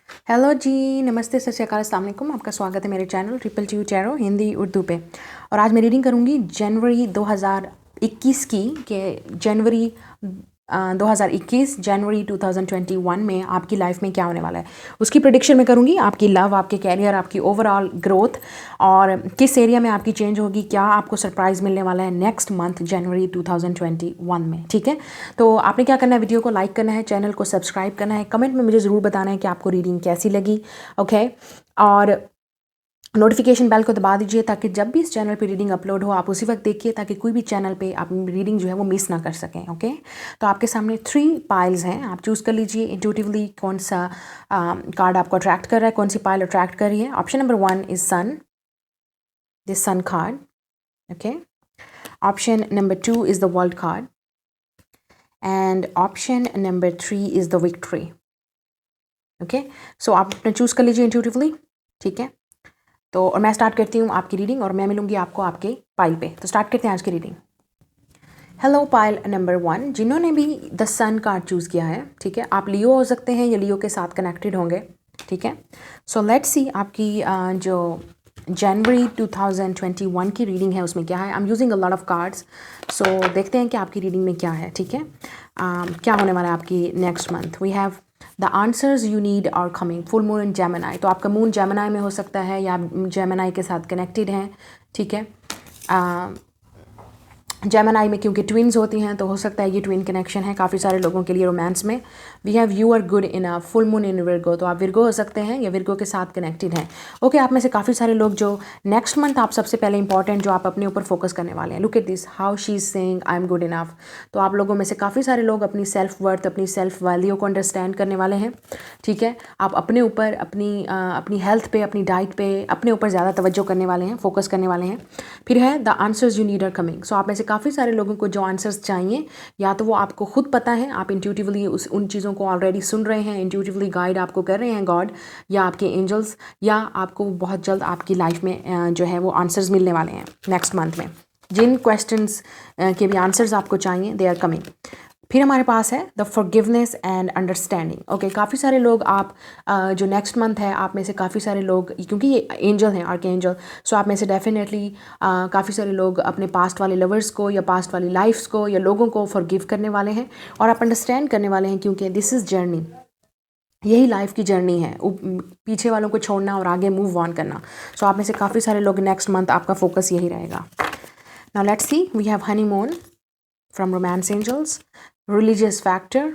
Hello जी, नमस्ते, सत श्री अकाल, अस्सलाम वालेकुम। आपका स्वागत है मेरे channel triple T tarot Hindi Urdu पे। और आज मैं रीडिंग करूँगी जनवरी 2021 की जनवरी 2021 जनवरी 2021 में आपकी लाइफ में क्या होने वाला है उसकी प्रेडिक्शन मैं करूँगी। आपकी लव, आपके कैरियर, आपकी ओवरऑल ग्रोथ और किस एरिया में आपकी चेंज होगी, क्या आपको सरप्राइज़ मिलने वाला है नेक्स्ट मंथ जनवरी 2021 में। ठीक है, तो आपने क्या करना है, वीडियो को लाइक करना है, चैनल को सब्सक्राइब करना है, कमेंट में मुझे ज़रूर बताना है कि आपको रीडिंग कैसी लगी। ओके, और नोटिफिकेशन बेल को दबा दीजिए ताकि जब भी इस चैनल पे रीडिंग अपलोड हो आप उसी वक्त देखिए, ताकि कोई भी चैनल पे आप रीडिंग जो है वो मिस ना कर सकें। ओके, तो आपके सामने 3 पाइल्स हैं, आप चूज़ कर लीजिए इंट्यूटिवली कौन सा कार्ड आपको अट्रैक्ट कर रहा है, कौन सी पाइल अट्रैक्ट कर रही है। Option number 1 is sun, this sun card. Okay, option number 2 is the world card and option number 3 is the victory. Okay, so आप अपना चूज़ कर लीजिए इंट्यूटिवली। ठीक है, तो और मैं स्टार्ट करती हूँ आपकी रीडिंग और मैं मिलूंगी आपको आपके पाइल पे। तो स्टार्ट करते हैं आज की रीडिंग। हेलो पाइल नंबर 1, जिन्होंने भी द सन कार्ड चूज़ किया है, ठीक है, आप लियो हो सकते हैं या लियो के साथ कनेक्टेड होंगे। ठीक है, सो लेट्स सी आपकी जो जनवरी 2021 की रीडिंग है उसमें क्या है। I am using a lot of cards, so देखते हैं कि आपकी रीडिंग में क्या है। ठीक है, क्या होने वाला है आपकी next month. We have the answers you need are coming, full moon in Gemini. तो आपका मून जेमिनाई में हो सकता है या आप जेमिनाई के साथ कनेक्टेड हैं। ठीक है, जेमिनाई में क्योंकि ट्विन्स होती हैं तो हो सकता है ये ट्विन कनेक्शन है काफ़ी सारे लोगों के लिए रोमांस में। We have you are good in a full moon in Virgo, तो आप विर्गो हो सकते हैं या विर्गो के साथ कनेक्टेड हैं। ओके, आप में से काफ़ी सारे लोग जो नेक्स्ट मंथ आप सबसे पहले इंपॉर्टेंट जो आप अपने ऊपर फोकस करने वाले हैं, look at this how she is saying I am good enough. तो आप लोगों में से काफ़ी सारे लोग अपनी सेल्फ वर्थ, अपनी सेल्फ वैल्यू को अंडरस्टैंड करने वाले हैं। ठीक है, आप अपने ऊपर, अपनी हेल्थ पे, अपनी डाइट पे, अपने ऊपर ज़्यादा तवज्जो करने वाले हैं, फोकस करने वाले हैं। फिर है the answers you need are coming. So आप में से काफ़ी सारे लोगों को जो आंसर्स चाहिए या तो वो आपको खुद पता है, आप इंट्यूटिवली उन चीज़ों को ऑलरेडी सुन रहे हैं, इंट्यूटिवली गाइड आपको कर रहे हैं गॉड या आपके एंजल्स, या आपको बहुत जल्द आपकी लाइफ में जो है वो आंसर्स मिलने वाले हैं नेक्स्ट मंथ में। जिन क्वेश्चंस के भी आंसर्स आपको चाहिए दे आर कमिंग। फिर हमारे पास है the forgiveness and understanding. Okay, काफ़ी सारे लोग आप जो नेक्स्ट मंथ है आप में से काफ़ी सारे लोग, क्योंकि ये एंजल हैं, आर्क एंजल, सो आप में से डेफिनेटली काफ़ी सारे लोग अपने पास्ट वाले लवर्स को या पास्ट वाली लाइफ्स को या लोगों को फॉरगिव करने वाले हैं और आप अंडरस्टैंड करने वाले हैं, क्योंकि दिस इज़ जर्नी, यही लाइफ की जर्नी है, पीछे वालों को छोड़ना और आगे मूव ऑन करना। सो आप में से काफ़ी सारे लोग नेक्स्ट मंथ आपका फोकस यही रहेगा। Now let's see, we have honeymoon from romance angels, religious factor,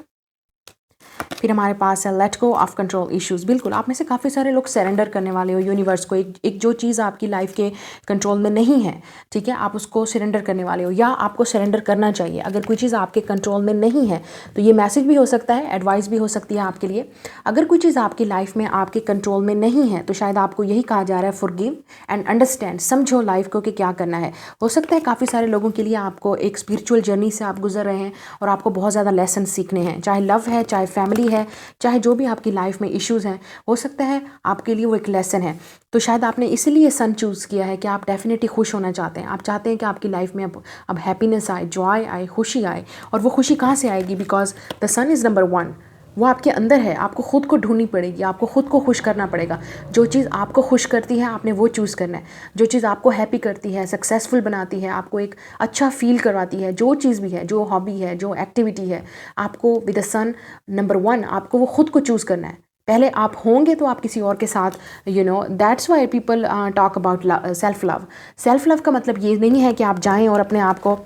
फिर हमारे पास है let go of control issues. बिल्कुल आप में से काफ़ी सारे लोग सरेंडर करने वाले हो यूनिवर्स को। एक जो चीज़ आपकी लाइफ के कंट्रोल में नहीं है, ठीक है, आप उसको सरेंडर करने वाले हो या आपको सरेंडर करना चाहिए। अगर कोई चीज़ आपके कंट्रोल में नहीं है तो ये मैसेज भी हो सकता है, एडवाइस भी हो सकती है आपके लिए। अगर कोई चीज़ आपकी लाइफ में आपके कंट्रोल में नहीं है तो शायद आपको यही कहा जा रहा है, फॉरगिव एंड अंडरस्टैंड, समझो लाइफ को कि क्या करना है। हो सकता है काफ़ी सारे लोगों के लिए आपको एक स्पिरिचुअल जर्नी से आप गुजर रहे हैं और आपको बहुत ज़्यादा लेसन सीखने हैं, चाहे लव है, चाहे फैमिली है, चाहे जो भी आपकी लाइफ में इश्यूज़ हैं, हो सकता है आपके लिए वो एक लेसन है। तो शायद आपने इसीलिए सन चूज़ किया है कि आप डेफिनेटली खुश होना चाहते हैं। आप चाहते हैं कि आपकी लाइफ में अब हैप्पीनेस आए, जॉय आए, खुशी आए। और वो खुशी कहाँ से आएगी, because the sun is number 1, वो आपके अंदर है। आपको खुद को ढूंढनी पड़ेगी, आपको खुद को खुश करना पड़ेगा। जो चीज़ आपको खुश करती है आपने वो चूज़ करना है। जो चीज़ आपको हैप्पी करती है, सक्सेसफुल बनाती है, आपको एक अच्छा फील करवाती है, जो चीज़ भी है, जो हॉबी है, जो एक्टिविटी है, आपको विद द सन नंबर 1 आपको वो खुद को चूज़ करना है। पहले आप होंगे तो आप किसी और के साथ, that's why people talk about self love. Self love का मतलब ये नहीं है कि आप जाएं और अपने आप को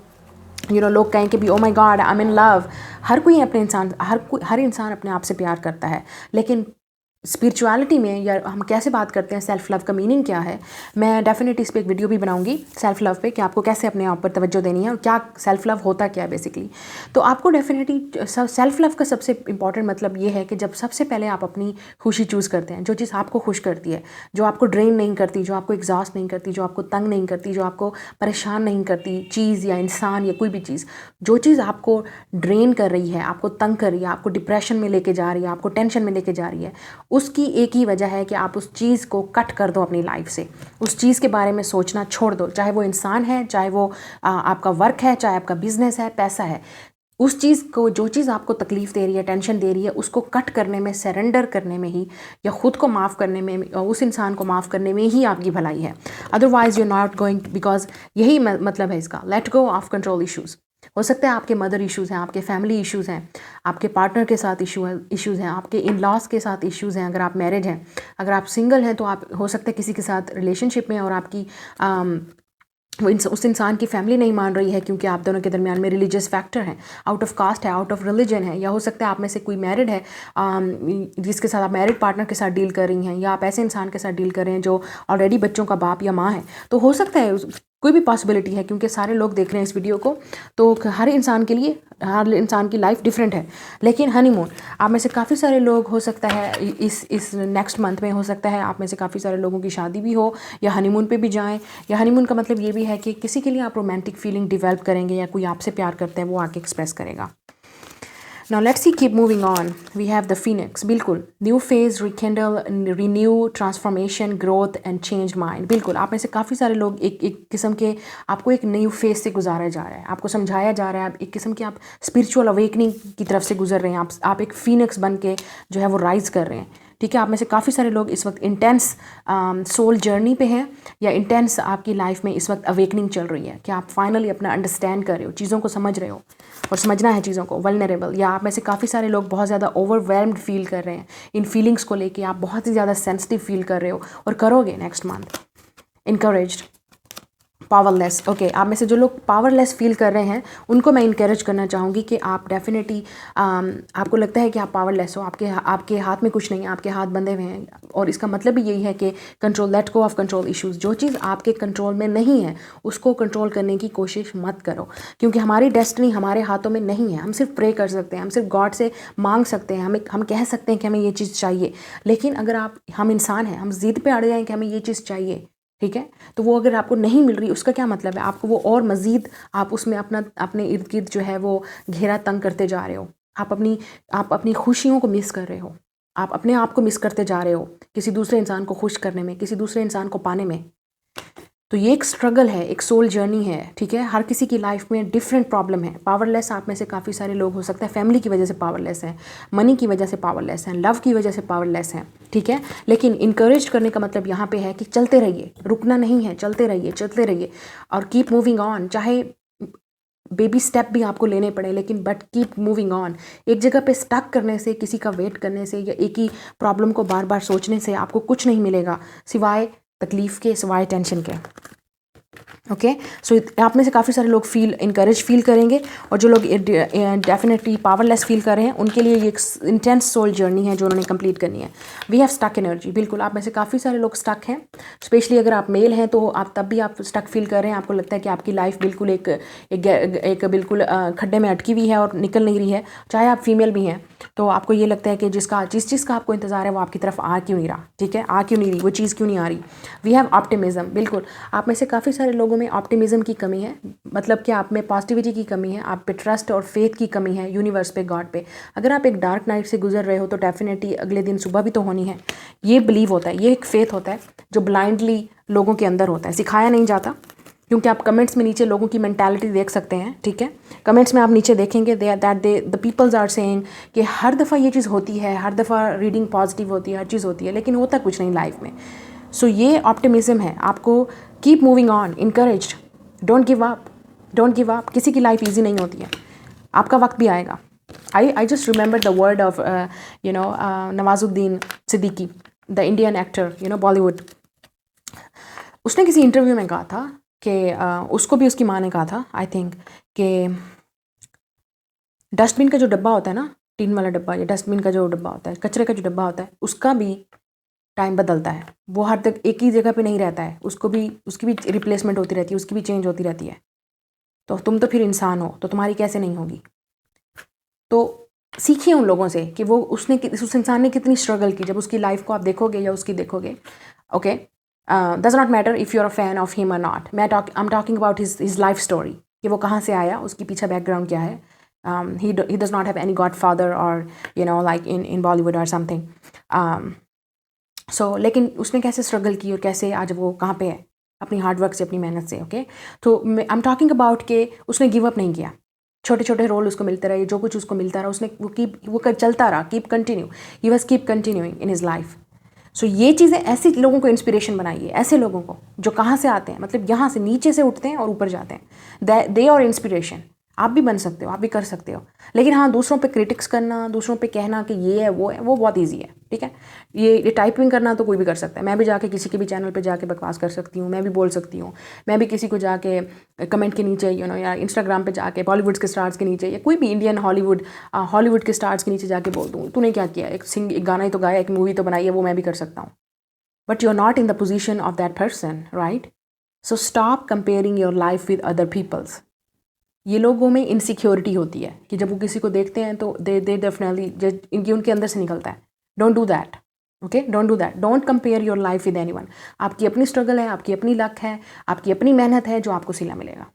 लोग कहें कि भी oh my God I am in love. हर कोई अपने इंसान, हर इंसान अपने आप से प्यार करता है, लेकिन स्पिरिचुअलिटी में या हम कैसे बात करते हैं, सेल्फ लव का मीनिंग क्या है, मैं डेफिनेटली इस पर एक वीडियो भी बनाऊंगी सेल्फ लव पे, कि आपको कैसे अपने आप पर तवज्जो देनी है और क्या सेल्फ लव होता क्या है बेसिकली। तो आपको डेफिनेटली सेल्फ लव का सबसे इंपॉर्टेंट मतलब ये है कि जब सबसे पहले आप अपनी खुशी चूज़ करते हैं, जो चीज़ आपको खुश करती है, जो आपको ड्रेन नहीं करती, जो आपको एग्जॉस्ट नहीं करती, जो आपको तंग नहीं करती, जो आपको परेशान नहीं करती, चीज़ या इंसान या कोई भी चीज़, जो चीज़ आपको ड्रेन कर रही है, आपको तंग कर रही है, आपको डिप्रेशन में लेके जा रही है, आपको टेंशन में लेके जा रही है, उसकी एक ही वजह है कि आप उस चीज़ को कट कर दो अपनी लाइफ से। उस चीज़ के बारे में सोचना छोड़ दो, चाहे वो इंसान है, चाहे वो आपका वर्क है, चाहे आपका बिजनेस है, पैसा है। उस चीज़ को, जो चीज़ आपको तकलीफ़ दे रही है, टेंशन दे रही है, उसको कट करने में, सरेंडर करने में ही, या ख़ुद को माफ़ करने में, उस इंसान को माफ़ करने में ही आपकी भलाई है। Otherwise you not going, because यही मतलब है इसका, late go of control issues. हो सकता है आपके मदर इश्यूज़ हैं, आपके फैमिली इश्यूज़ हैं, आपके पार्टनर के साथ इश्यूज़ हैं, आपके इन लॉज के साथ इश्यूज़ हैं। अगर आप मैरिड हैं, अगर आप सिंगल हैं तो आप हो सकता है किसी के साथ रिलेशनशिप में और आपकी उस इंसान की फैमिली नहीं मान रही है क्योंकि आप दोनों के दरमियान में रिलीजियस फैक्टर है, आउट ऑफ कास्ट है, आउट ऑफ रिलीजन है। या हो सकता है आप में से कोई मैरिड है, जिसके साथ आप मैरिड पार्टनर के साथ डील कर रही हैं, या आप ऐसे इंसान के साथ डील कर रहे हैं जो ऑलरेडी बच्चों का बाप या माँ है। तो हो सकता है कोई भी पॉसिबिलिटी है, क्योंकि सारे लोग देख रहे हैं इस वीडियो को, तो हर इंसान के लिए, हर इंसान की लाइफ डिफरेंट है। लेकिन हनीमून, आप में से काफ़ी सारे लोग, हो सकता है इस नेक्स्ट मंथ में, हो सकता है आप में से काफ़ी सारे लोगों की शादी भी हो, या हनीमून पे भी जाएं। या हनीमून का मतलब ये भी है कि किसी के लिए आप रोमांटिक फीलिंग डिवेल्प करेंगे, या कोई आपसे प्यार करते हैं वो आके एक्सप्रेस करेगा। Now let's see, keep moving on. We have the phoenix. बिल्कुल new phase, rekindle, renew, transformation, growth and change mind. बिल्कुल आप में से काफ़ी सारे लोग एक किस्म के, आपको एक न्यू फेज से गुजारा जा रहा है, आपको समझाया जा रहा है, एक किस्म के आप स्पिरिचुअल अवेकनिंग की तरफ से गुजर रहे हैं। आप एक फीनिक्स बन के जो है वो राइज कर रहे हैं। ठीक है, आप में से काफ़ी सारे लोग इस वक्त इंटेंस सोल जर्नी पे हैं, या इंटेंस आपकी लाइफ में इस वक्त अवेकनिंग चल रही है कि आप फाइनली अपना अंडरस्टैंड कर रहे हो, चीज़ों को समझ रहे हो, और समझना है चीज़ों को, वल्नरेबल। या आप में से काफ़ी सारे लोग बहुत ज़्यादा ओवरवेल्म्ड फील कर रहे हैं इन फीलिंग्स को लेके, आप बहुत ही ज़्यादा सेंसिटिव फील कर रहे हो और करोगे next month. Encouraged, powerless. Okay, आप में से जो लोग पावरलेस फील कर रहे हैं उनको मैं इनकरेज करना चाहूँगी कि आप डेफिनेटली, आपको लगता है कि आप पावरलेस हो, आपके हाथ में कुछ नहीं है, आपके हाथ बंधे हुए हैं, और इसका मतलब भी यही है कि control, late go of control issues. जो चीज़ आपके कंट्रोल में नहीं है उसको कंट्रोल करने की कोशिश मत करो, क्योंकि हमारी डेस्टिनी हमारे हाथों में नहीं है। हम सिर्फ प्रे कर सकते हैं, हम सिर्फ गॉड से मांग सकते हैं, हम कह सकते हैं कि हमें ये चीज़ चाहिए। लेकिन अगर हम इंसान हैं, हम ज़िद पे अड़ जाएँ कि हमें ये चीज़ चाहिए, ठीक है, तो वो अगर आपको नहीं मिल रही, उसका क्या मतलब है? आपको वो और मज़ीद, आप उसमें अपने इर्द गिर्द जो है वो घेरा तंग करते जा रहे हो। आप अपनी खुशियों को मिस कर रहे हो, आप अपने आप को मिस करते जा रहे हो किसी दूसरे इंसान को खुश करने में, किसी दूसरे इंसान को पाने में। तो ये एक स्ट्रगल है, एक सोल जर्नी है, ठीक है। हर किसी की लाइफ में डिफरेंट प्रॉब्लम है। पावरलेस आप में से काफ़ी सारे लोग, हो सकता है फैमिली की वजह से पावरलेस हैं, मनी की वजह से पावरलेस हैं, लव की वजह से पावरलेस हैं, ठीक है। लेकिन इनकरेज करने का मतलब यहाँ पे है कि चलते रहिए, रुकना नहीं है, चलते रहिए, चलते रहिए, और कीप मूविंग ऑन। चाहे बेबी स्टेप भी आपको लेने पड़े, लेकिन बट कीप मूविंग ऑन। एक जगह पे स्टक करने से, किसी का वेट करने से, या एक ही प्रॉब्लम को बार बार सोचने से आपको कुछ नहीं मिलेगा सिवाय तकलीफ़ के, सिवाय टेंशन के। ओके, सो आप में से काफ़ी सारे लोग इनकरेज फील करेंगे, और जो लोग डेफिनेटली पावरलेस फील कर रहे हैं उनके लिए ये एक इंटेंस सोल जर्नी है जो उन्होंने कंप्लीट करनी है। We have stuck energy. बिल्कुल आप में से काफ़ी सारे लोग स्टक हैं, स्पेशली अगर आप मेल हैं तो आप तब भी आप स्टक फील कर रहे हैं। आपको लगता है कि आपकी लाइफ बिल्कुल एक बिल्कुल खड्डे में अटकी हुई है और निकल नहीं रही है। चाहे आप फीमेल भी हैं तो आपको ये लगता है कि जिस चीज़ का आपको इंतज़ार है वो आपकी तरफ आ क्यों नहीं रहा, ठीक है, आ क्यों नहीं रही, वो चीज़ क्यों नहीं आ रही। We have optimism. बिल्कुल आप में से काफ़ी सारे लोगों में ऑप्टिमिज्म की कमी है, मतलब कि आप में पॉजिटिविटी की कमी है, आप पे ट्रस्ट और फेथ की कमी है, यूनिवर्स पे, गॉड पे। अगर आप एक डार्क नाइट से गुजर रहे हो तो डेफिनेटली अगले दिन सुबह भी तो होनी है। ये बिलीव होता है, ये एक फेथ होता है जो ब्लाइंडली लोगों के अंदर होता है, सिखाया नहीं जाता। क्योंकि आप कमेंट्स में नीचे लोगों की मेंटालिटी देख सकते हैं, ठीक है। कमेंट्स में आप नीचे देखेंगे द पीपल्स आर सेइंग कि हर दफ़ा ये चीज़ होती है, हर दफ़ा रीडिंग पॉजिटिव होती है, हर चीज़ होती है, लेकिन होता कुछ नहीं लाइफ में। सो ये ऑप्टिमिज्म है। आपको keep moving on, encouraged, don't give up, don't give up. किसी की लाइफ ईजी नहीं होती है, आपका वक्त भी आएगा। I just remember the word of Nawazuddin Siddiqui, the Indian actor, Bollywood. उसने किसी इंटरव्यू में कहा था कि उसको भी उसकी माँ ने कहा था, आई थिंक, कि डस्टबिन का जो डब्बा होता है ना, टीन वाला डब्बा, या डस्टबिन का जो डब्बा होता है, कचरे का जो डब्बा होता है, उसका भी टाइम बदलता है। वो हर तक एक ही जगह पे नहीं रहता है, उसकी भी रिप्लेसमेंट होती रहती है, उसकी भी चेंज होती रहती है। तो तुम तो फिर इंसान हो, तो तुम्हारी कैसे नहीं होगी। तो सीखिए उन लोगों से कि उस इंसान ने कितनी स्ट्रगल की। जब उसकी लाइफ को आप देखोगे या उसकी देखोगे, okay, does not matter if you are a fan of him और not. I am talking about his life story, कि वो कहाँ से आया, उसकी पीछे बैकग्राउंड क्या है। He does not have any God father और लाइक इन बॉलीवुड और समथिंग। सो लेकिन उसने कैसे स्ट्रगल की और कैसे आज वो कहाँ पे है, अपनी हार्डवर्क से, अपनी मेहनत से। ओके, तो आई एम टॉकिंग अबाउट के उसने गिव अप नहीं किया, छोटे छोटे रोल उसको मिलते रहे, जो कुछ उसको मिलता रहा उसने वो चलता रहा, keep continue, he was keep continuing in his life. So ये चीज़ें ऐसे लोगों को इंस्पिरेशन बनाइए, ऐसे लोगों को जो कहाँ से आते हैं, मतलब यहाँ से नीचे से उठते हैं और ऊपर जाते हैं। दे और इंस्पिरेशन। आप भी बन सकते हो, आप भी कर सकते हो। लेकिन हाँ, दूसरों पे क्रिटिक्स करना, दूसरों पे कहना कि ये है, वो बहुत ईजी है, ठीक है। ये टाइपिंग करना तो कोई भी कर सकता है। मैं भी जाके किसी के भी चैनल पे जाके बकवास कर सकती हूँ, मैं भी बोल सकती हूँ, मैं भी किसी को जाके कमेंट के नीचे या इंस्टाग्राम पे जाके बॉलीवुड के स्टार्स के नीचे या कोई भी इंडियन हॉलीवुड के स्टार्स के नीचे जाके बोल दूँ, तूने क्या किया, एक गाना ही तो गाया, एक मूवी तो बनाई है, वो मैं भी कर सकता हूँ। But you are not in the position of that person, right? So stop comparing your life with other peoples. ये लोगों में इनसिक्योरिटी होती है कि जब वो किसी को देखते हैं तो दे डेफिनेटली इनकी उनके अंदर से निकलता है। Don't do that, okay, don't do that. Don't compare your life with anyone. आपकी अपनी स्ट्रगल है, आपकी अपनी लक है, आपकी अपनी मेहनत है, जो आपको सिला मिलेगा।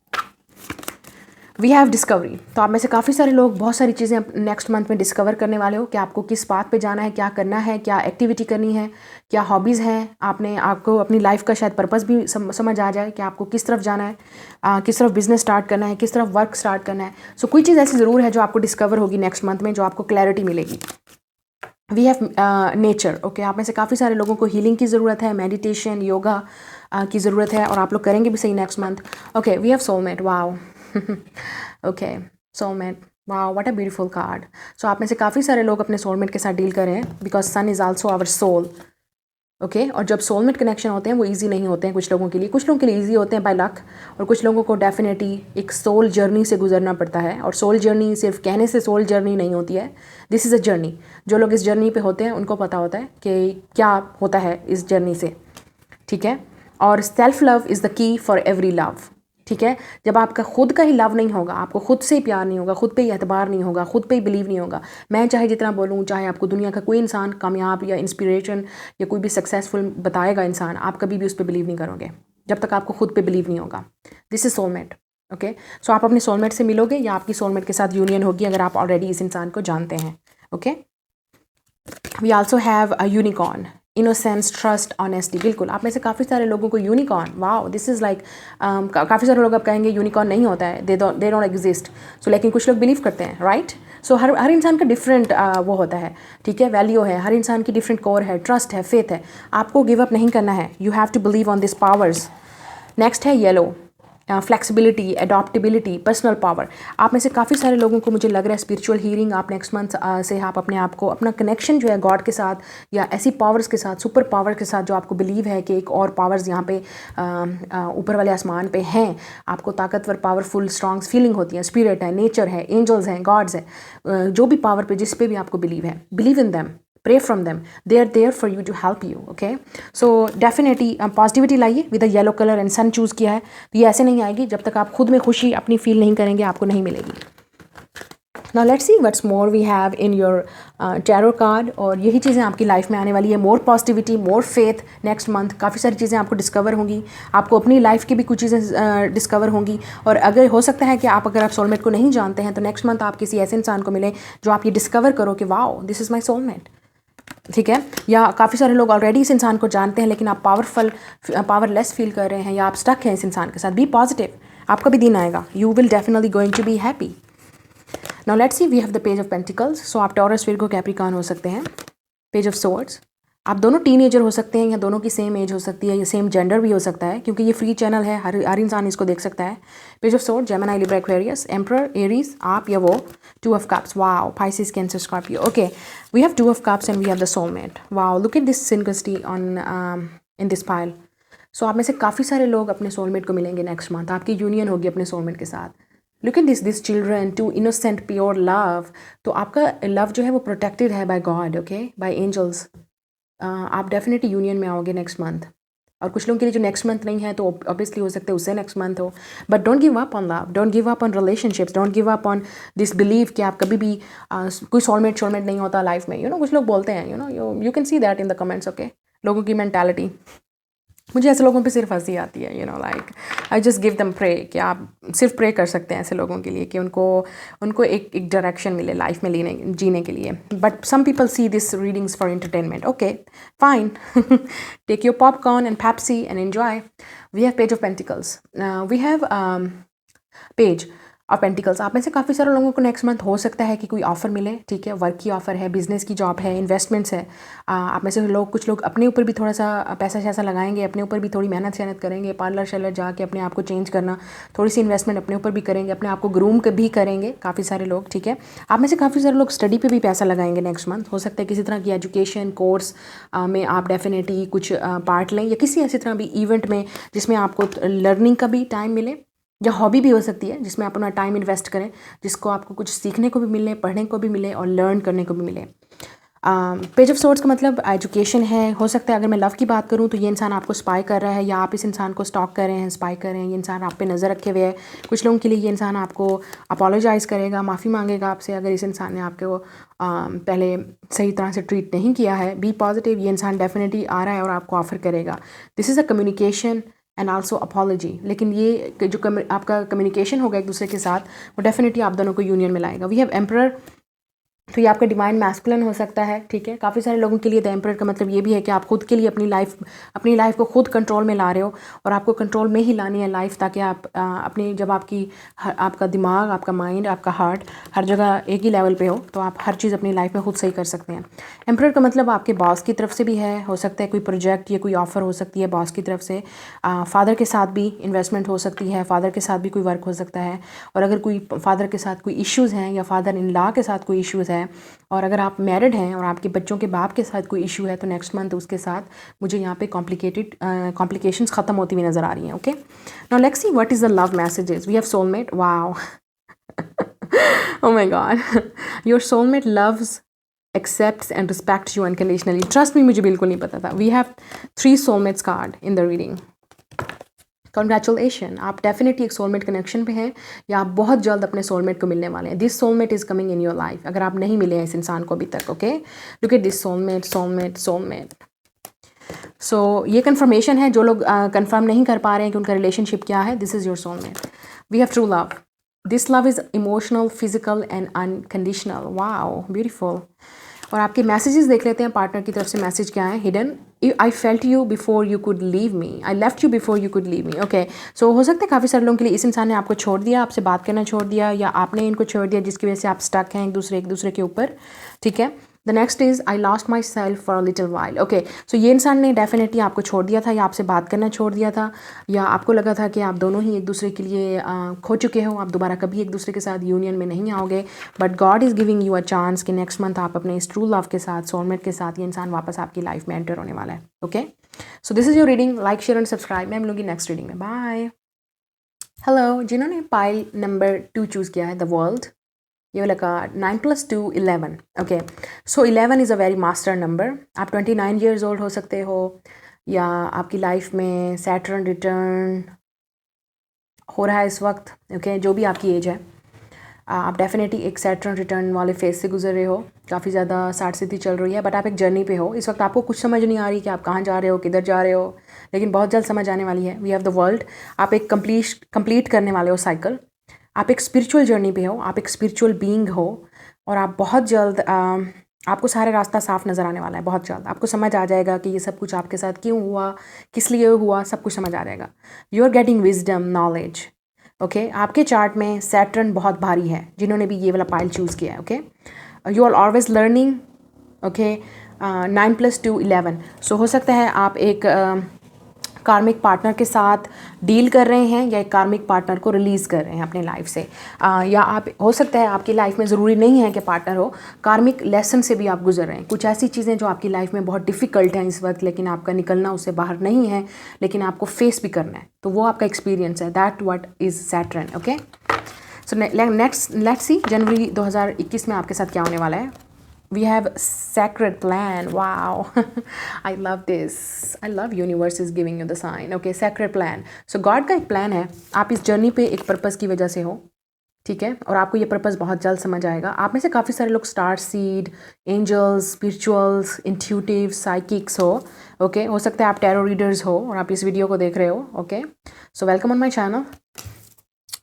We have discovery. तो आप में से काफ़ी सारे लोग बहुत सारी चीज़ें नेक्स्ट मंथ में डिस्कवर करने वाले हो कि आपको किस बात पे जाना है, क्या करना है, क्या एक्टिविटी करनी है, क्या हॉबीज़ हैं। आपको अपनी लाइफ का शायद पर्पस भी समझ आ जाए कि आपको किस तरफ जाना है, किस तरफ बिजनेस स्टार्ट करना है, किस तरफ वर्क स्टार्ट करना है। सो कोई चीज़ ऐसी ज़रूर है जो आपको डिस्कवर होगी नेक्स्ट मंथ में, जो आपको क्लैरिटी मिलेगी। We have nature, okay. आप में से काफ़ी सारे लोगों को हीलिंग की ज़रूरत है, मेडिटेशन, योगा की ज़रूरत है, और आप लोग करेंगे भी सही next month. Okay, we have soulmate, wow. Okay, soulmate, wow, what a beautiful card. So आप में से काफ़ी सारे लोग अपने सोलमेट के साथ डील कर रहे हैं, because sun is also our soul, okay. और जब सोलमेट कनेक्शन होते हैं वो इजी नहीं होते हैं कुछ लोगों के लिए, कुछ लोगों के लिए इजी होते हैं बाय लक, और कुछ लोगों को डेफिनेटली एक सोल जर्नी से गुजरना पड़ता है। और सोल जर्नी सिर्फ कहने से सोल जर्नी नहीं होती है, दिस इज़ अ जर्नी। जो लोग इस जर्नी पे होते हैं उनको पता होता है कि क्या होता है इस जर्नी से, ठीक है। और self love is the key for every love, ठीक है। जब आपका खुद का ही लव नहीं होगा, आपको खुद से ही प्यार नहीं होगा, खुद पे ही एतबार नहीं होगा, खुद पे ही बिलीव नहीं होगा, मैं चाहे जितना बोलूँ, चाहे आपको दुनिया का कोई इंसान कामयाब या इंस्पिरेशन या कोई भी सक्सेसफुल बताएगा इंसान, आप कभी भी उस पर बिलीव नहीं करोगे जब तक आपको खुद पे बिलीव नहीं होगा। This is soulmate, okay. So आप अपने सोलमेट से मिलोगे या आपकी सोलमेट के साथ यूनियन होगी अगर आप ऑलरेडी इस इंसान को जानते हैं, ओके। We also have a unicorn, innocence, trust, honesty. बिल्कुल, आप में से काफ़ी सारे लोगों को unicorn, wow, this is like, काफ़ी सारे लोग अब कहेंगे यूनिकॉर्न नहीं होता है, दे डोंट एग्जिस्ट। सो लेकिन कुछ लोग बिलीव करते हैं, राइट। सो हर इंसान का डिफरेंट वो होता है, ठीक है, वैल्यू है, हर इंसान की डिफरेंट कोर है, ट्रस्ट है, फेथ है। आपको गिव अप नहीं करना है, you have to believe on this powers. Next है yellow, flexibility, adaptability, personal power. आप में से काफ़ी सारे लोगों को मुझे लग रहा है स्पिरिचुअल हीलिंग आप नेक्स्ट मंथ से आप अपने आप को, अपना कनेक्शन जो है गॉड के साथ या ऐसी पावर्स के साथ, सुपर पावर के साथ, जो आपको बिलीव है कि एक और पावर्स यहाँ पे ऊपर वाले आसमान पे हैं, आपको ताकतवर, पावरफुल, स्ट्रॉन्ग फीलिंग होती है, स्पिरिट है, नेचर है, एंजल्स हैं, गॉड्स हैं, जो भी पावर पे, जिस पे भी आपको बिलीव है, believe in them, pray from them, they are there for you to help you, okay। so definitely positivity लाइए with a yellow colour and sun choose किया है, तो ये ऐसे नहीं आएगी जब तक आप खुद में खुशी अपनी फील नहीं करेंगे, आपको नहीं मिलेगी। Now let's see what's more we have in your tarot card, और यही चीज़ें आपकी लाइफ में आने वाली है। More positivity, more faith next month, काफ़ी सारी चीज़ें आपको डिस्कवर होंगी, आपको अपनी लाइफ की भी कुछ चीज़ें डिस्कवर होंगी। और अगर हो सकता है कि अगर आप सोलमेट को नहीं जानते हैं तो नेक्स्ट मंथ आप किसी ऐसे इंसान को मिले जो आप ये डिस्कवर करो कि wow, this is my soulmate, ठीक है। या काफ़ी सारे लोग ऑलरेडी इस इंसान को जानते हैं लेकिन आप पावरलेस फील कर रहे हैं, या आप स्टक हैं इस इंसान के साथ। बी पॉजिटिव, आपका भी दिन आएगा, you will definitely going to be happy. Now let's see, we have the page of pentacles. So आप टॉरस, विर्गो, कैप्रिकॉर्न हो सकते हैं। पेज ऑफ सोर्ड्स, आप दोनों टीनेजर हो सकते हैं या दोनों की सेम एज हो सकती है, या सेम जेंडर भी हो सकता है, क्योंकि ये फ्री चैनल है, हर इंसान इसको देख सकता है। Page of sword, Gemini, Libra, Aquarius, emperor, Aries, आप या वो। Two of cups, wow, Pisces, Cancer, Scorpio, okay. We have two of cups and we have the soulmate, wow, look at this synchronicity on in this pile. So आप में से काफ़ी सारे लोग अपने सोलमेट को मिलेंगे नेक्स्ट मंथ, आपकी यूनियन होगी अपने सोलमेट के साथ। Look at this children, too innocent pure love. तो आपका लव जो है वो प्रोटेक्टेड है by God, okay, by angels. आप डेफिनेटली यूनियन में आओगे नेक्स्ट मंथ। और कुछ लोगों के लिए जो नेक्स्ट मंथ नहीं है तो ऑब्वियसली हो सकता है उससे नेक्स्ट मंथ हो। But don't give up on love, don't give up on relationships, don't give up on this believe कि आप कभी भी कोई सोलमेट नहीं होता लाइफ में। कुछ लोग बोलते हैं, you can see that in the comments, okay. लोगों की मैंटालिटी, मुझे ऐसे लोगों पे सिर्फ हंसी आती है, like I just give them pray, कि आप सिर्फ प्रे कर सकते हैं ऐसे लोगों के लिए कि उनको एक डायरेक्शन मिले लाइफ में जीने के लिए। But some people see this readings for entertainment, okay fine, take your popcorn and Pepsi and enjoy. We have page of pentacles, we have page, और पेंटिकल्स, आप में से काफ़ी सारे लोगों को नेक्स्ट मंथ हो सकता है कि कोई ऑफ़र मिले, ठीक है, वर्क की ऑफ़र है, बिज़नेस की जॉब है, इन्वेस्टमेंट्स है। आप में से लोग, कुछ लोग अपने ऊपर भी थोड़ा सा पैसा शैसा लगाएंगे, अपने ऊपर भी थोड़ी मेहनत शहनत करेंगे, पार्लर शार्लर जाके अपने आप को चेंज करना, थोड़ी सी इन्वेस्टमेंट अपने ऊपर भी करेंगे, अपने आप को ग्रूम भी करेंगे काफ़ी सारे लोग, ठीक है। आप में से काफ़ी सारे लोग स्टडी पे भी पैसा लगाएंगे नेक्स्ट मंथ। हो सकता है किसी तरह की एजुकेशन कोर्स में आप डेफिनेटली कुछ पार्ट लें, या किसी ऐसी तरह भी इवेंट में जिसमें आपको लर्निंग का भी टाइम मिले, या हॉबी भी हो सकती है जिसमें आप अपना टाइम इन्वेस्ट करें, जिसको आपको कुछ सीखने को भी मिले, पढ़ने को भी मिले और लर्न करने को भी मिले। पेज ऑफ सोर्ड्स का मतलब एजुकेशन है। हो सकता है अगर मैं लव की बात करूं तो ये इंसान आपको स्पाई कर रहा है, या आप इस इंसान को स्टॉक कर रहे हैं, स्पाई कर रहे हैं, ये इंसान आप पे नज़र रखे हुए है। कुछ लोगों के लिए ये इंसान आपको अपोलोजाइज़ करेगा, माफ़ी मांगेगा आपसे अगर इस इंसान ने आपको पहले सही तरह से ट्रीट नहीं किया है। बी पॉजिटिव, ये इंसान डेफिनेटली आ रहा है और आपको ऑफ़र करेगा। This is a communication and also apology. लेकिन ये जो आपका कम्युनिकेशन होगा एक दूसरे के साथ, वो डेफिनेटली आप दोनों को यूनियन में लाएगा। वी हैव एम्परर, तो ये आपका डिवाइन मैस्कुलिन हो सकता है, ठीक है। काफ़ी सारे लोगों के लिए द एम्परर का मतलब ये भी है कि आप खुद के लिए अपनी लाइफ को खुद कंट्रोल में ला रहे हो, और आपको कंट्रोल में ही लानी है लाइफ, ताकि आप अपनी जब आपका दिमाग, आपका माइंड, आपका हार्ट हर जगह एक ही लेवल पे हो, तो आप हर चीज़ अपनी लाइफ में खुद सही कर सकते हैं। एम्परर का मतलब आपके बॉस की तरफ से भी है, हो सकता है कोई प्रोजेक्ट या कोई ऑफ़र हो सकती है बॉस की तरफ से। फादर के साथ भी इन्वेस्टमेंट हो सकती है, फादर के साथ भी कोई वर्क हो सकता है। और अगर कोई फादर के साथ कोई इश्यूज़ हैं, या फादर इन लॉ के साथ कोई इश्यूज़ है, और अगर आप मैरिड हैं और आपके बच्चों के बाप के साथ कोई इशू है, तो नेक्स्ट मंथ उसके साथ मुझे यहाँ पे कॉम्प्लिकेशंस ख़त्म होती हुई नज़र आ रही हैं। Okay, now let's see what is the love messages. We have soulmate, wow, oh my god, your soulmate loves, accepts and respects you unconditionally. Trust me, मुझे बिल्कुल नहीं पता था। We have 3 soulmates card in the reading. Congratulation, आप definitely एक soulmate connection पे हैं, या आप बहुत जल्द अपने सोलमेट को मिलने वाले हैं। This soulmate is coming in your life, अगर आप नहीं मिले हैं इस इंसान को अभी तक। Okay, look at this soulmate, soulmate, soulmate. So ये कन्फर्मेशन है, जो लोग कंफर्म नहीं कर पा रहे हैं कि उनका रिलेशनशिप क्या है, this is your soulmate. We have true love, this love is emotional, physical and unconditional. Wow, beautiful. और आपके मैसेजेस देख लेते हैं, पार्टनर की तरफ से मैसेज क्या है। Hidden, I felt you before you could leave me, I left you before you could leave me. Okay, so हो सकता है काफ़ी सारे लोगों के लिए इस इंसान ने आपको छोड़ दिया, आपसे बात करना छोड़ दिया, या आपने इनको छोड़ दिया, जिसकी वजह से आप स्टक हैं एक दूसरे के ऊपर, ठीक है। The next is I lost myself for a little while. Okay, so ये इंसान ने डेफिनेटली आपको छोड़ दिया था, या आपसे बात करना छोड़ दिया था, या आपको लगा था कि आप दोनों ही एक दूसरे के लिए खो चुके हो, आप दोबारा कभी एक दूसरे के साथ यूनियन में नहीं आओगे। But God is giving you a chance कि नेक्स्ट मंथ आप अपने इस ट्रू लव के साथ, सोलमेट के साथ, ये इंसान वापस आपकी लाइफ में एंटर होने वाला है। Okay, so this is your reading. Like, share and subscribe. मैं मिलूंगी नेक्स्ट रीडिंग में। बाय। हेलो, जिन्होंने पाइल नंबर 2 चूज़ किया है, द वर्ल्ड, ये वाला का 9 + 2 11। Okay, so 11 is a very master number. आप 29 ईयर्स ओल्ड हो सकते हो, या आपकी लाइफ में सैटर्न रिटर्न हो रहा है इस वक्त। ओके, जो भी आपकी एज है, आप डेफिनेटली एक सैटर्न रिटर्न वाले फेज से गुजर रहे हो। काफ़ी ज़्यादा 60 स्थिति चल रही है, बट आप एक जर्नी पे हो इस वक्त। आपको कुछ समझ नहीं आ रही कि आप कहाँ जा रहे हो, किधर जा रहे हो, लेकिन बहुत जल्द समझ आने वाली है। वी हैव द वर्ल्ड, आप एक कंप्लीट करने वाले हो साइकिल। आप एक स्पिरिचुअल जर्नी पे हो, आप एक स्पिरिचुअल बीइंग हो, और आप बहुत जल्द आपको सारा रास्ता साफ नज़र आने वाला है। बहुत जल्द आपको समझ आ जाएगा कि ये सब कुछ आपके साथ क्यों हुआ, किस लिए हुआ, सब कुछ समझ आ जाएगा। You are getting wisdom, knowledge. Okay, आपके चार्ट में सैटर्न बहुत भारी है, जिन्होंने भी ये वाला पाइल चूज़ किया है। Okay, you are always learning. Okay, 9 + 2 11। So हो सकता है आप एक कार्मिक पार्टनर के साथ डील कर रहे हैं, या एक कार्मिक पार्टनर को रिलीज़ कर रहे हैं अपने लाइफ से, या आप, हो सकता है आपकी लाइफ में ज़रूरी नहीं है कि पार्टनर हो, कार्मिक लेसन से भी आप गुजर रहे हैं। कुछ ऐसी चीज़ें जो आपकी लाइफ में बहुत डिफ़िकल्ट हैं इस वक्त, लेकिन आपका निकलना उससे बाहर नहीं है, लेकिन आपको फेस भी करना है, तो वो आपका एक्सपीरियंस है। That what is Saturn. Okay, so next let's see January 2021 में आपके साथ क्या होने वाला है। We have sacred plan. Wow. I love this. I love universe is giving you the sign. Okay, sacred plan. So God का एक plan है, आप इस जर्नी पे एक पर्पस की वजह से हो, ठीक है, और आपको ये पर्पस बहुत जल्द समझ आएगा। आप में से काफ़ी सारे लोग star seed, angels, spirituals, intuitive, psychics हो। ओके, हो सकता है आप टैरो रीडर्स हो और आप इस वीडियो को देख रहे हो। Okay, so welcome on my channel.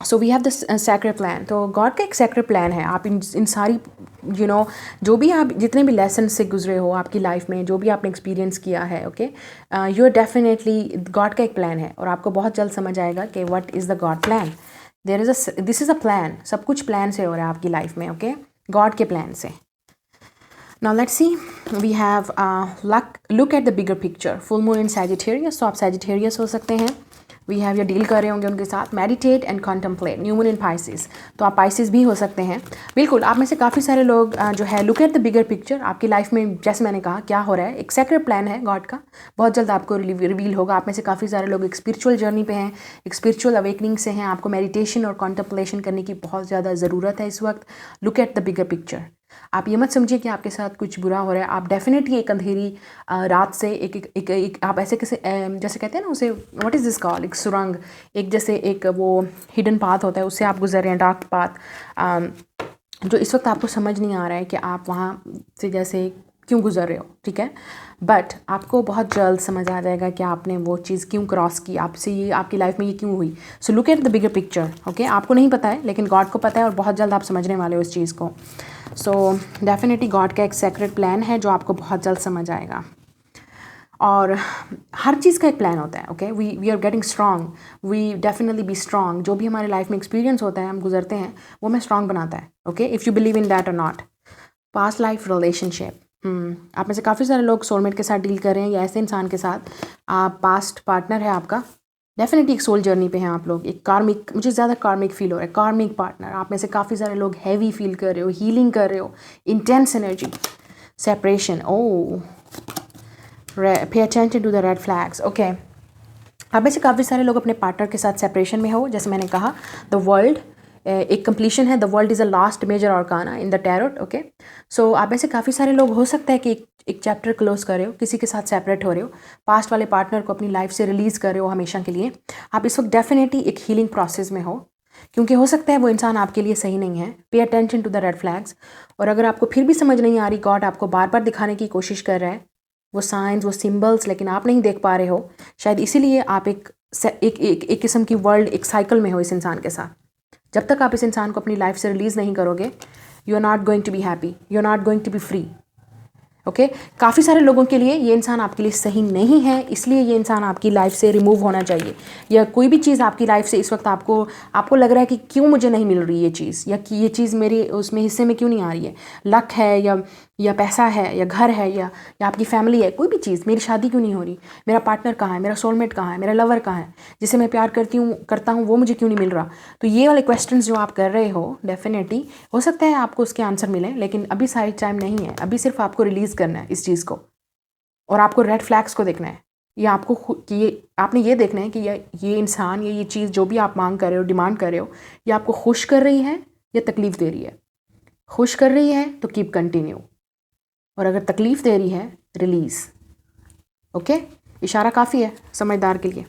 So we have this sacred plan. तो गॉड का एक सैक्रेड प्लान है। आप इन सारी जो भी आप जितने भी लेसन से गुजरे हो आपकी लाइफ में, जो भी आपने एक्सपीरियंस किया है, okay, you are definitely, God का एक प्लान है, और आपको बहुत जल्द समझ आएगा कि what is the God plan, this is a plan, सब कुछ प्लान से हो रहा है आपकी लाइफ में, ओके, गॉड के प्लान से। Now let's see, we have look at the bigger picture, full moon in Sagittarius, तो आप सैजिटेरियस हो सकते हैं। वी हैव या डील कर रहे होंगे उनके साथ। Meditate and contemplate, new moon in Pisces, तो आप पाइसिस भी हो सकते हैं। बिल्कुल, आप में से काफ़ी सारे लोग जो है look at the bigger picture, आपकी लाइफ में जैसे मैंने कहा क्या हो रहा है, एक सेक्रेट प्लान है गॉड का, बहुत जल्द आपको रिवील होगा। आप में से काफ़ी सारे लोग एक स्पिरिचुअल जर्नी पे हैं, एक स्पिरिचुअल अवेकनिंग से हैं, आपको मेडिटेशन और कॉन्टम्पलेशन करने की बहुत ज़्यादा ज़रूरत है इस वक्त। Look at the bigger picture, आप ये मत समझिए कि आपके साथ कुछ बुरा हो रहा है। आप डेफिनेटली एक अंधेरी रात से एक आप ऐसे कैसे जैसे कहते हैं ना उसे, व्हाट इज़ दिस कॉल, एक सुरंग, एक जैसे एक वो हिडन पाथ होता है, उससे आप गुजर रहे हैं, डार्क पाथ, जो इस वक्त आपको समझ नहीं आ रहा है कि आप वहाँ से जैसे क्यों गुजर रहे हो, ठीक है। बट आपको बहुत जल्द समझ आ जाएगा कि आपने वो चीज़ क्यों क्रॉस की, आपसे ये आपकी लाइफ में ये क्यों हुई। So look at the bigger picture, okay. आपको नहीं पता है लेकिन गॉड को पता है, और बहुत जल्द आप समझने वाले हो इस चीज़ को। सो डेफिनेटली गॉड का एक सेक्रेट प्लान है जो आपको बहुत जल्द समझ आएगा, और हर चीज़ का एक प्लान होता है, okay. We are getting strong, we definitely be strong. जो भी हमारे लाइफ में एक्सपीरियंस होता है, हम गुजरते हैं, वो हमें स्ट्रांग बनाता है, okay, if you believe in that और नॉट। पास्ट लाइफ रिलेशनशिप, आप में से काफ़ी सारे लोग सोलमेट के साथ डील कर रहे हैं, या ऐसे इंसान के साथ आप पास्ट पार्टनर है आपका। डेफिनेटली एक सोल जर्नी पे हैं आप लोग, एक कार्मिक, मुझे ज़्यादा कार्मिक फील हो रहा है, कार्मिक पार्टनर। आप में से काफ़ी सारे लोग हैवी फील कर रहे हो, हीलिंग कर रहे हो, intense energy, separation, oh, pay attention to the red flags, okay. आप में से काफ़ी सारे लोग अपने पार्टनर के साथ सेपरेशन में हो, जैसे मैंने कहा द वर्ल्ड एक कंप्लीशन है, the world is a last major arcana in the tarot, okay. So आप में से काफ़ी सारे लोग हो सकता है कि एक चैप्टर क्लोज कर रहे हो, किसी के साथ सेपरेट हो रहे हो, पास्ट वाले पार्टनर को अपनी लाइफ से रिलीज़ कर रहे हो हमेशा के लिए। आप इस वक्त डेफिनेटली एक हीलिंग प्रोसेस में हो, क्योंकि हो सकता है वो इंसान आपके लिए सही नहीं है। Pay attention to the red flags. और अगर आपको फिर भी समझ नहीं आ रही, गॉड आपको बार बार दिखाने की कोशिश कर रहा है वो साइंस, वो सिंबल्स, लेकिन आप नहीं देख पा रहे हो, शायद इसीलिए आप एक किस्म की वर्ल्ड, एक साइकिल में हो इस इंसान के साथ। जब तक आप इस इंसान को अपनी लाइफ से रिलीज़ नहीं करोगे, you are not going to be happy, you are not going to be free, okay. काफ़ी सारे लोगों के लिए ये इंसान आपके लिए सही नहीं है, इसलिए ये इंसान आपकी लाइफ से रिमूव होना चाहिए। या कोई भी चीज़ आपकी लाइफ से इस वक्त आपको लग रहा है कि क्यों मुझे नहीं मिल रही ये चीज़, या कि ये चीज़ मेरी उसमें हिस्से में क्यों नहीं आ रही है, लक है या पैसा है या घर है या आपकी फैमिली है, कोई भी चीज़, मेरी शादी क्यों नहीं हो रही, मेरा पार्टनर कहाँ है, मेरा सोलमेट कहाँ है, मेरा लवर कहाँ है, जिसे मैं प्यार करता हूँ वो मुझे क्यों नहीं मिल रहा। तो ये वाले क्वेश्चंस जो आप कर रहे हो, डेफिनेटली हो सकता है आपको उसके आंसर मिले, लेकिन अभी साइड टाइम नहीं है, अभी सिर्फ आपको रिलीज़ करना है इस चीज़ को, और आपको रेड फ्लैग्स को देखना है। ये आपको कि ये आपने ये देखना है कि ये इंसान या ये चीज़ जो भी आप मांग कर रहे हो, डिमांड कर रहे हो, ये आपको खुश कर रही है या तकलीफ़ दे रही है। खुश कर रही है तो कीप कंटिन्यू, और अगर तकलीफ़ दे रही है, रिलीज़, ओके। इशारा काफ़ी है समझदार के लिए।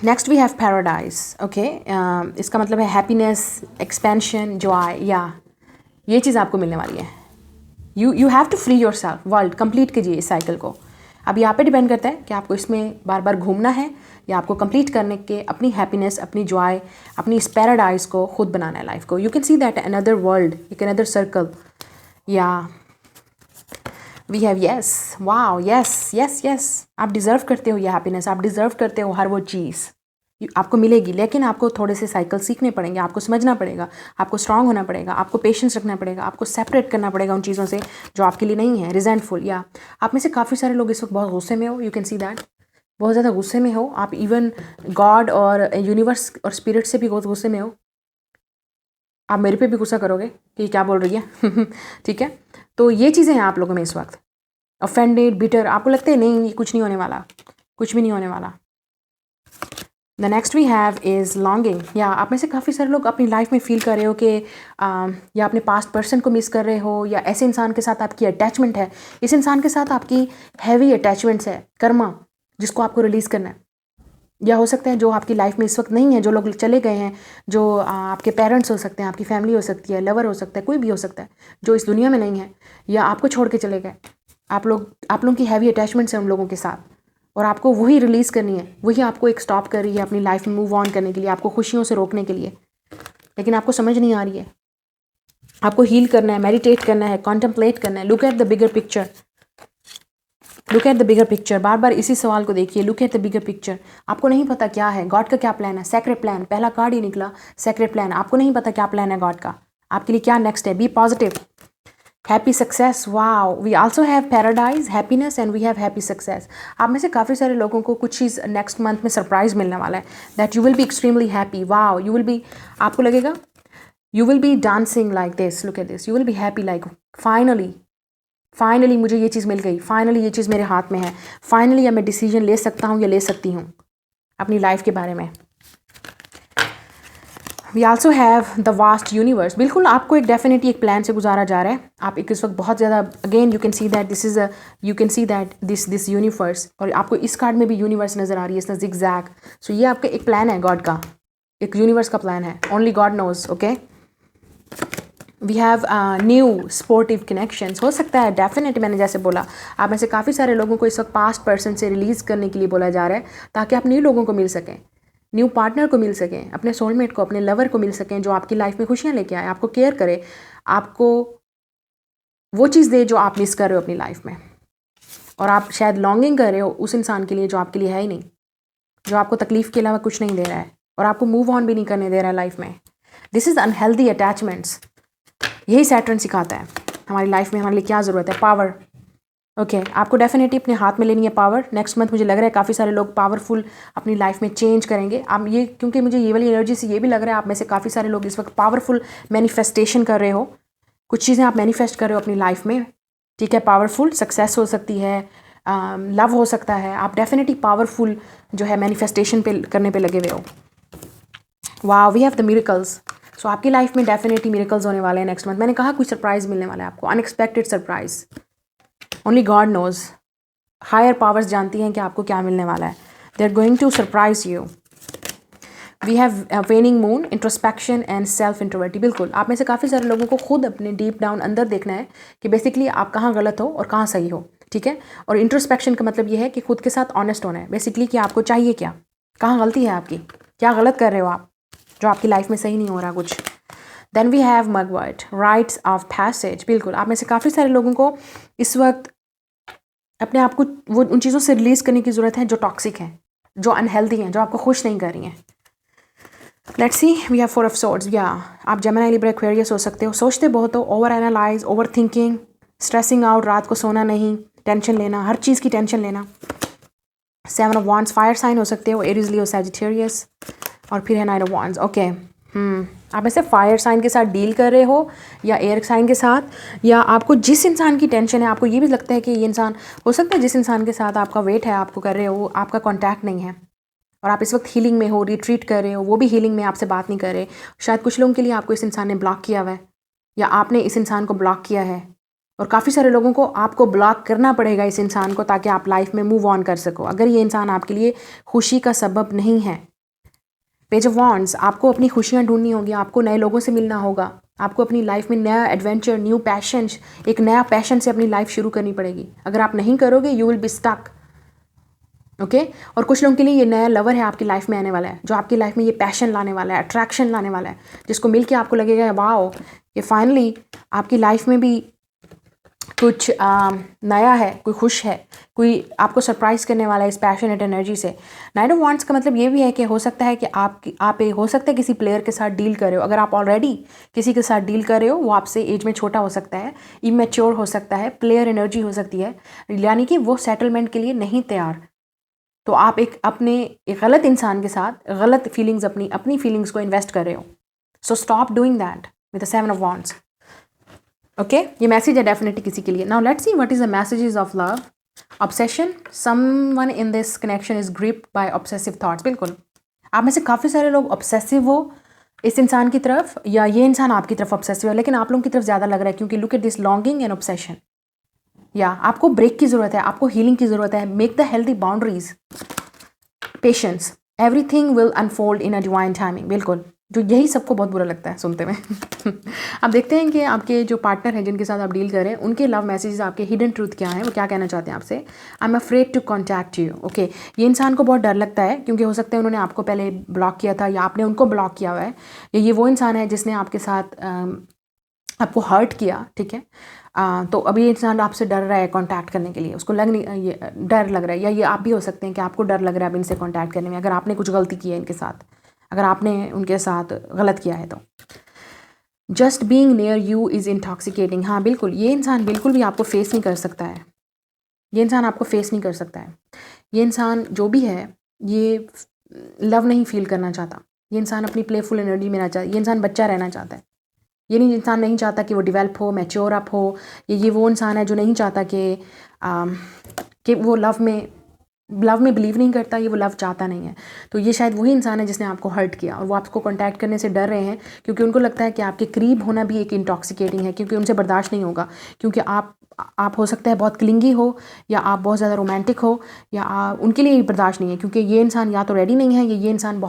Next we have paradise, okay. इसका मतलब है हैप्पीनेस, एक्सपेंशन, जॉय, या ये चीज़ आपको मिलने वाली है। You have to free yourself, world complete कीजिए इस साइकिल को। अब यहाँ पे डिपेंड करता है कि आपको इसमें बार बार घूमना है, या आपको कंप्लीट करने के अपनी हैप्पीनेस, अपनी जॉय, अपनी इस पैराडाइज को खुद बनाना है लाइफ को। You can see that another world, एक अनदर सर्कल, या we have yes, wow, yes yes yes, आप डिज़र्व करते हो ये हैप्पीनेस, आप डिज़र्व करते हो हर वो चीज़ आपको मिलेगी, लेकिन आपको थोड़े से साइकिल सीखने पड़ेंगे, आपको समझना पड़ेगा, आपको स्ट्रांग होना पड़ेगा, आपको पेशेंस रखना पड़ेगा, आपको सेपरेट करना पड़ेगा उन चीज़ों से जो आपके लिए नहीं है, रिजेंटफुल। या आप में से काफ़ी सारे लोग इस वक्त बहुत गुस्से में हो, यू कैन सी दैट, बहुत ज़्यादा गुस्से में हो आप, इवन गॉड और यूनिवर्स और स्पिरिट से भी बहुत गुस्से में हो। आप मेरे पे भी गुस्सा करोगे कि क्या बोल रही है ठीक है। तो ये चीज़ें हैं आप लोगों में इस वक्त, ऑफेंडेड, बिटर, आपको लगता है नहीं ये कुछ नहीं होने वाला, कुछ भी नहीं होने वाला। The next we have is longing, या आप में से काफ़ी सारे लोग अपनी लाइफ में फील कर रहे हो कि या अपने पास्ट पर्सन को मिस कर रहे हो, या ऐसे इंसान के साथ आपकी अटैचमेंट है, इस इंसान के साथ आपकी हैवी अटैचमेंट्स है, कर्मा, जिसको आपको रिलीज़ करना है। या हो सकता है जो आपकी लाइफ में इस वक्त नहीं है, जो लोग चले गए हैं, जो आपके पेरेंट्स हो सकते हैं, आपकी फैमिली हो सकती है, लवर हो सकता है, कोई भी हो सकता है जो इस दुनिया में नहीं है, या आपको छोड़ के चले गए। आप लोगों की हैवी अटैचमेंट्स हैं उन लोगों के साथ, और आपको वही रिलीज़ करनी है, वही आपको एक स्टॉप कर रही है अपनी लाइफ में मूव ऑन करने के लिए, आपको खुशियों से रोकने के लिए, लेकिन आपको समझ नहीं आ रही है। आपको हील करना है, मेडिटेट करना है, कॉन्टम्पलेट करना है, look at the bigger picture, look at the bigger picture, बार बार इसी सवाल को देखिए, look at the bigger picture. आपको नहीं पता क्या है, गॉड का क्या प्लान है, सेक्रेट प्लान, पहला कार्ड ही निकला सेक्रेट प्लान। आपको नहीं पता क्या प्लान है गॉड का, आपके लिए क्या नेक्स्ट है। Be positive, happy success, wow. We also have paradise, happiness and we have happy success. आप में से काफ़ी सारे लोगों को कुछ चीज़ नेक्स्ट मंथ में सरप्राइज मिलने वाला है, that you will be extremely happy, wow. You will be, आपको लगेगा you will be dancing like this, look at this, you will be happy like finally मुझे ये चीज़ मिल गई, फाइनली ये चीज़ मेरे हाथ में है, फाइनली अब मैं डिसीजन ले सकता हूँ या ले सकती हूँ अपनी लाइफ के बारे में। We also have the vast universe, बिल्कुल आपको एक डेफिनेटली एक प्लान से गुजारा जा रहा है। आप एक इस वक्त बहुत ज़्यादा, again you can see that this is you can see that this universe, और आपको इस कार्ड में भी यूनिवर्स नज़र आ रही है, इसमें जिगजैग। सो ये आपका एक प्लान है गॉड का, एक यूनिवर्स का प्लान है, only God knows, okay. We have new sportive connections, हो सकता है डेफिनेट, मैंने जैसे बोला आप में से काफ़ी सारे लोगों को इस वक्त पास्ट पर्सन से रिलीज़ करने के लिए बोला जा रहा है, ताकि आप न्यू लोगों को मिल सकें, न्यू पार्टनर को मिल सकें, अपने सोलमेट को, अपने लवर को मिल सकें, जो आपकी लाइफ में खुशियाँ लेके आए, आपको केयर करे, आपको वो चीज़ दे जो आप मिस कर रहे हो अपनी लाइफ में, और आप शायद लॉन्गिंग कर रहे हो उस इंसान के लिए जो आपके लिए है ही नहीं, जो आपको तकलीफ़ के अलावा कुछ नहीं दे रहा है और आपको मूव ऑन भी नहीं करने दे रहा है लाइफ में। This is unhealthy attachments. यही सैटर्न सिखाता है हमारी लाइफ में हमारे लिए क्या ज़रूरत है, पावर। ओके, आपको डेफिनेटली अपने हाथ में लेनी है पावर। नेक्स्ट मंथ मुझे लग रहा है काफ़ी सारे लोग पावरफुल अपनी लाइफ में चेंज करेंगे। आप ये, क्योंकि मुझे ये वाली एनर्जी से ये भी लग रहा है आप में से काफ़ी सारे लोग इस वक्त पावरफुल मैनिफेस्टेशन कर रहे हो, कुछ चीज़ें आप मैनिफेस्ट कर रहे हो अपनी लाइफ में, ठीक है। पावरफुल सक्सेस हो सकती है, लव हो सकता है, आप डेफिनेटली पावरफुल जो है मैनिफेस्टेशन पे करने पे लगे हुए हो। वाह, वी हैव द मिरेकल्स। सो आपकी लाइफ में डेफिनेटली मिरेकल्स होने वाले हैं नेक्स्ट मंथ। मैंने कहा कुछ सरप्राइज मिलने वाला है आपको, unexpected surprise. Only God knows, higher powers जानती हैं कि आपको क्या मिलने वाला है। They are going to surprise you. We have waning moon, introspection and self introversion. बिल्कुल आप में से काफ़ी सारे लोगों को खुद अपने डीप डाउन अंदर देखना है कि बेसिकली आप कहाँ गलत हो और कहाँ सही हो, ठीक है। और इंट्रोस्पेक्शन का मतलब ये है कि खुद के साथ ऑनेस्ट होना है बेसिकली, कि आपको चाहिए क्या, कहाँ गलती है आपकी, क्या गलत कर रहे हो आप जो आपकी लाइफ में सही नहीं हो रहा कुछ। Then we have mugwort, rites of passage. बिल्कुल आप में से काफ़ी सारे लोगों को इस वक्त अपने आप को वो उन चीज़ों से रिलीज़ करने की ज़रूरत है जो टॉक्सिक हैं, जो अनहेल्दी हैं, जो आपको खुश नहीं कर रही हैं। Let's see, we have 4 of swords. या आप जेमिनी, लिब्रा, एक्वेरियस हो सकते हो। सोचते बहुत हो, over analyse, over thinking, stressing out, रात को सोना नहीं, टेंशन लेना, हर चीज़ की टेंशन लेना। 7 ऑफ वॉन्ड्स, फायर साइन हो सकते हो, एरीज, लियो, सैजिटेरियस। और फिर है 9 ऑफ वॉन्ड्स। ओके, आप ऐसे फायर साइन के साथ डील कर रहे हो या एयर साइन के साथ, या आपको जिस इंसान की टेंशन है, आपको ये भी लगता है कि ये इंसान, हो सकता है जिस इंसान के साथ आपका वेट है, आपको कर रहे हो, वो आपका कॉन्टैक्ट नहीं है और आप इस वक्त हीलिंग में हो, रिट्रीट कर रहे हो, वो भी हीलिंग में आपसे बात नहीं कर रहे। शायद कुछ लोगों के लिए आपको इस इंसान ने ब्लॉक किया हुआ है या आपने इस इंसान को ब्लॉक किया है, और काफ़ी सारे लोगों को आपको ब्लॉक करना पड़ेगा इस इंसान को, ताकि आप लाइफ में मूव ऑन कर सको, अगर ये इंसान आपके लिए खुशी का सबब नहीं है। पेज ऑफ वॉन्ड्स, आपको अपनी खुशियाँ ढूंढनी होगी, आपको नए लोगों से मिलना होगा, आपको अपनी लाइफ में नया एडवेंचर, न्यू पैशन, एक नया पैशन से अपनी लाइफ शुरू करनी पड़ेगी। अगर आप नहीं करोगे you will be stuck, okay. और कुछ लोगों के लिए ये नया लवर है आपकी लाइफ में आने वाला है, जो आपकी लाइफ में ये पैशन लाने वाला है, अट्रैक्शन लाने वाला है, जिसको मिल के आपको लगेगा वाओ, ये फाइनली आपकी लाइफ में भी कुछ नया है, कोई खुश है, कोई आपको सरप्राइज़ करने वाला है इस पैशनेट एनर्जी से। 9 ऑफ वॉन्ड्स का मतलब ये भी है कि हो सकता है कि आप हो सकता है किसी प्लेयर के साथ डील कर रहे हो। अगर आप ऑलरेडी किसी के साथ डील कर रहे हो, वो आपसे एज में छोटा हो सकता है, इमेच्योर हो सकता है, प्लेयर एनर्जी हो सकती है, यानी कि वो सेटलमेंट के लिए नहीं तैयार। तो आप एक गलत इंसान के साथ गलत फीलिंग्स, अपनी फीलिंग्स को इन्वेस्ट कर रहे हो। So stop doing that with the 7 of wands, okay. ये मैसेज है डेफिनेटली किसी के लिए। Now let's see what is the messages of love. Obsession, someone in this connection is gripped by obsessive thoughts. बिल्कुल आप में से काफ़ी सारे लोग ऑब्सेसिव हो इस इंसान की तरफ, या ये इंसान आपकी तरफ ऑब्सेसिव है, लेकिन आप लोगों की तरफ ज़्यादा लग रहा है, क्योंकि look at this longing and obsession. या आपको ब्रेक की ज़रूरत है, आपको हीलिंग की ज़रूरत है। Make the healthy boundaries, patience, everything will unfold in a divine timing. बिल्कुल, जो यही सबको बहुत बुरा लगता है सुनते में। आप देखते हैं कि आपके जो पार्टनर हैं, जिनके साथ आप डील कर रहे हैं, उनके लव मैसेजेस, आपके हिडन ट्रूथ क्या है, वो क्या कहना चाहते हैं आपसे। I am afraid to contact you, okay. ये इंसान को बहुत डर लगता है, क्योंकि हो सकता है उन्होंने आपको पहले ब्लॉक किया था या आपने उनको ब्लॉक किया हुआ है, या ये वो इंसान है जिसने आपके साथ आपको हर्ट किया, ठीक है, तो अभी ये इंसान आपसे डर रहा है कांटेक्ट करने के लिए, उसको लग नहीं, ये डर लग रहा है, या ये आप भी हो सकते हैं कि आपको डर लग रहा है अब इनसे कांटेक्ट करने में, अगर आपने कुछ गलती की है इनके साथ, अगर आपने उनके साथ गलत किया है तो। Just being near you is intoxicating, हाँ बिल्कुल, ये इंसान बिल्कुल भी आपको फेस नहीं कर सकता है, ये इंसान आपको फेस नहीं कर सकता है, ये इंसान जो भी है ये लव नहीं फील करना चाहता, ये इंसान अपनी प्लेफुल एनर्जी में रहना चाहता है, ये इंसान बच्चा रहना चाहता है, ये नहीं इंसान नहीं चाहता कि वो डेवलप हो, मैच्योर अप हो, ये वो इंसान है जो नहीं चाहता कि वो लव में बिलीव नहीं करता, ये वो लव चाहता नहीं है। तो ये शायद वही इंसान है जिसने आपको हर्ट किया, और वो आपको कांटेक्ट करने से डर रहे हैं क्योंकि उनको लगता है कि आपके करीब होना भी एक इंटॉक्सिकेटिंग है, क्योंकि उनसे बर्दाश्त नहीं होगा, क्योंकि आप हो सकता है बहुत क्लिंगी हो, या आप बहुत ज़्यादा रोमांटिक हो, या उनके लिए बर्दाश्त नहीं है, क्योंकि ये इंसान या तो रेडी नहीं है, ये इंसान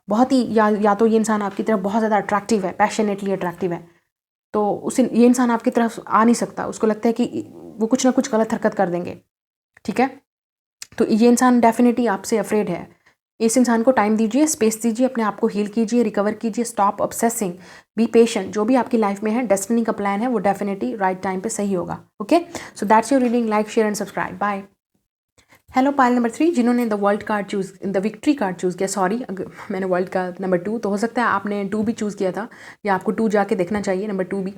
बहुत ही या तो ये इंसान आपकी तरफ बहुत ज़्यादा अट्रैक्टिव है, पैशनेटली अट्रैक्टिव है, तो ये इंसान आपकी तरफ आ नहीं सकता, उसको लगता है कि वो कुछ ना कुछ गलत हरकत कर देंगे, ठीक है। तो ये इंसान डेफिनेटली आपसे अफ्रेड है। इस इंसान को टाइम दीजिए, स्पेस दीजिए, अपने आप को हील कीजिए, रिकवर कीजिए, स्टॉप ऑब्सेसिंग, बी पेशेंट, जो भी आपकी लाइफ में है, डेस्टिनी का प्लान है वो डेफिनेटली राइट टाइम पे सही होगा। Okay, so that's your reading, like share and subscribe, bye. Hello pile number 3, जिन्होंने the world card choose, the victory card choose किया, सॉरी मैंने वर्ल्ड का नंबर 2, तो हो सकता है आपने 2 भी चूज़ किया था, या आपको 2 जाके देखना चाहिए, नंबर 2 भी।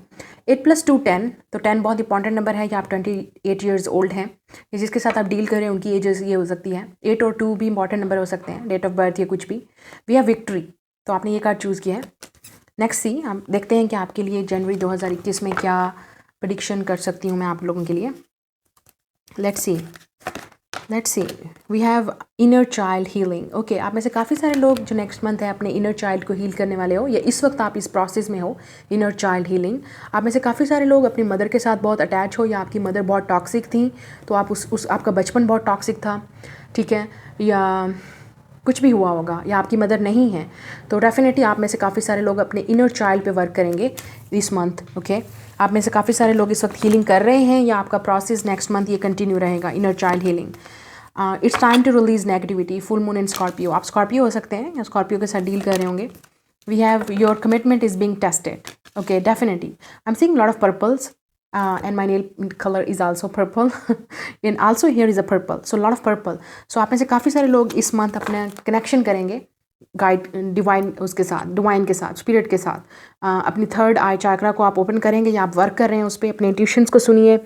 8 + 2 10, तो 10 बहुत इंपॉर्टेंट नंबर है, या आप 28 ईयर्स ओल्ड हैं, या जिसके साथ आप डील कर रहे हैं उनकी एजेस ये हो सकती है। 8 और 2 भी इंपॉर्टेंट नंबर हो सकते हैं, डेट ऑफ बर्थ या कुछ भी। वी हैव विक्ट्री, तो आपने ये कार्ड चूज़ किया है। नेक्स्ट सी, हम देखते हैं कि आपके लिए जनवरी 2021 में क्या प्रेडिक्शन कर सकती हूँ मैं आप लोगों के लिए। Let's see, we have inner child healing. Okay, आप में से काफ़ी सारे लोग जो नेक्स्ट मंथ है अपने इनर चाइल्ड को हील करने वाले हो, या इस वक्त आप इस प्रोसेस में हो, इनर चाइल्ड हीलिंग। आप में से काफ़ी सारे लोग अपनी मदर के साथ बहुत अटैच हो, या आपकी मदर बहुत टॉक्सिक थी, तो आप आपका बचपन बहुत टॉक्सिक था, ठीक है, या कुछ भी हुआ होगा, या आपकी मदर नहीं है, तो डेफिनेटली आप में से काफ़ी सारे लोग अपने इनर चाइल्ड पे वर्क करेंगे इस मंथ। ओके, आप में से काफ़ी सारे लोग इस वक्त हीलिंग कर रहे हैं, या आपका प्रोसेस नेक्स्ट मंथ ये कंटिन्यू रहेगा, inner child healing. It's time to release negativity, full moon in Scorpio, आप स्कॉर्पियो हो सकते हैं या स्कॉर्पियो के साथ डील कर रहे होंगे। We have your commitment is being tested. Okay, definitely I am seeing lot of purples, and my nail color is also purple and also here is a purple, so lot of purple. so आप में से काफ़ी सारे लोग इस month अपने connection करेंगे guide divine उसके साथ, डिवाइन के साथ, स्पिरिट के साथ। अपनी थर्ड आई चक्रा को आप ओपन करेंगे, या आप वर्क कर रहे हैं उस पर, अपने इंट्यूशंस को सुनिए,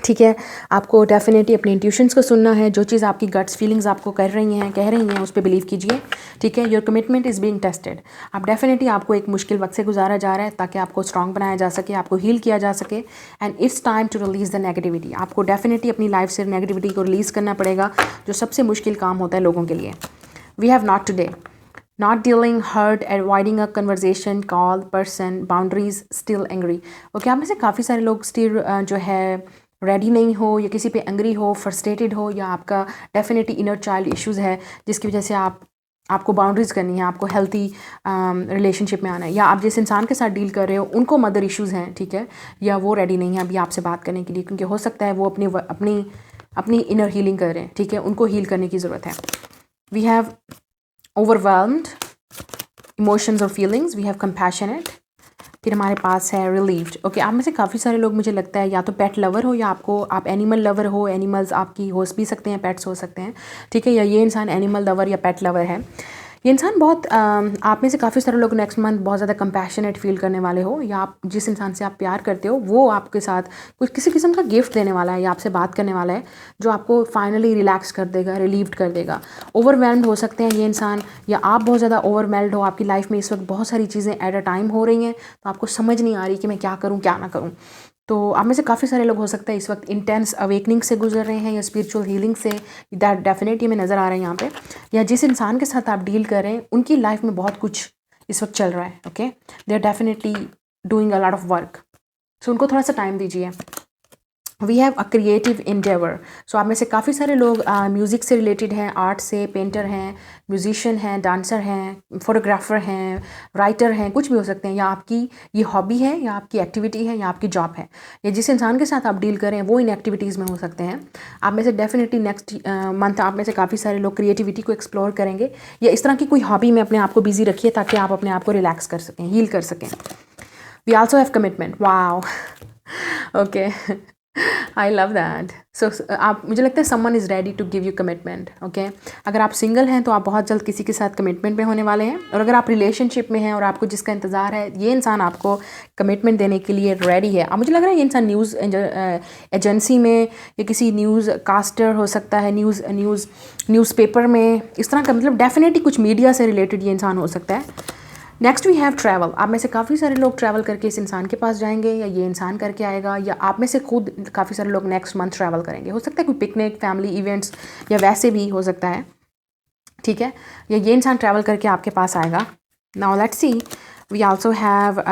ठीक है। आपको डेफिनेटली अपने इंट्यूशंस को सुनना है, जो चीज़ आपकी गट्स फीलिंग्स आपको कह रही हैं उस पर बिलीव कीजिए, ठीक है। Your commitment is being tested, आप डेफिनेटली आपको एक मुश्किल वक्त से गुजारा जा रहा है ताकि आपको स्ट्रांग बनाया जा सके, आपको हील किया जा सके, and it's time to release the negativity. आपको डेफिनेटली अपनी लाइफ से नेगेटिविटी को रिलीज़ करना पड़ेगा, जो सबसे मुश्किल काम होता है लोगों के लिए। We have not today, not dealing, hurt, avoiding a conversation, call, person, boundaries, still angry। Okay, आप में से काफ़ी सारे लोग स्टिल जो है रेडी नहीं हो, या किसी पे एंग्री हो, फ्रस्ट्रेटेड हो, या आपका डेफिनेटली इनर चाइल्ड इश्यूज़ है जिसकी वजह से आपको बाउंड्रीज़ करनी है, आपको हेल्थी रिलेशनशिप में आना है, या आप जिस इंसान के साथ डील कर रहे हो उनको मदर इश्यूज़ हैं, ठीक है, या वो रेडी नहीं है अभी आपसे बात करने के लिए, क्योंकि हो सकता है वो अपनी इनर हीलिंग कर रहे हैं, ठीक है, उनको हील करने की ज़रूरत है। We have overwhelmed emotions or feelings, we have compassionate, फिर हमारे पास है relieved। ओके, आप में से काफ़ी सारे लोग मुझे लगता है या तो पेट लवर हो, या आप एनिमल लवर हो, एनिमल्स आपकी हो भी सकते हैं, पेट्स हो सकते हैं, ठीक है, या ये इंसान एनिमल लवर या पेट लवर है। ये इंसान बहुत आप में से काफ़ी सारे लोग नेक्स्ट मंथ बहुत ज़्यादा कंपैशनेट फील करने वाले हो, या आप जिस इंसान से आप प्यार करते हो वो आपके साथ कुछ किसी किस्म का गिफ्ट देने वाला है, या आपसे बात करने वाला है जो आपको फाइनली रिलैक्स कर देगा, रिलीव्ड कर देगा। ओवरवेल्म्ड हो सकते हैं ये इंसान, या आप बहुत ज़्यादा ओवरवेल्म्ड हो, आपकी लाइफ में इस वक्त बहुत सारी चीज़ें एट अ टाइम हो रही हैं, तो आपको समझ नहीं आ रही कि मैं क्या करूँ क्या ना करूँ। तो आप में से काफ़ी सारे लोग हो सकता है इस वक्त इंटेंस अवेकनिंग से गुजर रहे हैं, या स्पिरिचुअल हीलिंग से, दैट डेफिनेटली में नज़र आ रहा है यहाँ पे, या जिस इंसान के साथ आप डील कर रहे हैं उनकी लाइफ में बहुत कुछ इस वक्त चल रहा है। Okay, they are definitely doing a lot of work, so उनको थोड़ा सा टाइम दीजिए। We have a creative endeavour, so आप में से काफ़ी सारे लोग म्यूज़िक से रिलेटेड हैं, आर्ट से, पेंटर हैं, म्यूजिशियन हैं, डांसर हैं, फोटोग्राफर हैं, राइटर हैं, कुछ भी हो सकते हैं, या आपकी ये हॉबी है, या आपकी एक्टिविटी है, या आपकी जॉब है, या जिस इंसान के साथ आप डील करें वो इन एक्टिविटीज़ में हो सकते हैं। आप में से डेफिनेटली नेक्स्ट मंथ आप में से काफ़ी सारे लोग क्रिएटिविटी को एक्सप्लोर करेंगे, या इस तरह की कोई हॉबी में अपने आप को बिजी रखिए ताकि आप अपने आप को रिलैक्स कर सकें, हील कर सकें। We also have commitment, wow, okay, I love that. So आप, मुझे लगता है someone is ready to give you commitment, okay. अगर आप सिंगल हैं तो आप बहुत जल्द किसी के साथ कमिटमेंट में होने वाले हैं, और अगर आप रिलेशनशिप में हैं और आपको जिसका इंतज़ार है, ये इंसान आपको कमिटमेंट देने के लिए रेडी है। अब मुझे लग रहा है ये इंसान न्यूज़ एजेंसी में या किसी न्यूज़ कास्टर हो सकता है, न्यूज़पेपर में, इस तरह का, मतलब डेफिनेटली कुछ मीडिया से रिलेटेड ये इंसान हो सकता है। Next we have travel. आप में से काफ़ी सारे लोग ट्रैवल करके इस इंसान के पास जाएंगे, या ये इंसान करके आएगा, या आप में से खुद काफ़ी सारे लोग नेक्स्ट मंथ ट्रैवल करेंगे। हो सकता है कोई पिकनिक, फैमिली इवेंट्स, या वैसे भी हो सकता है, ठीक है, या ये इंसान ट्रैवल करके आपके पास आएगा। Now let's see, we also have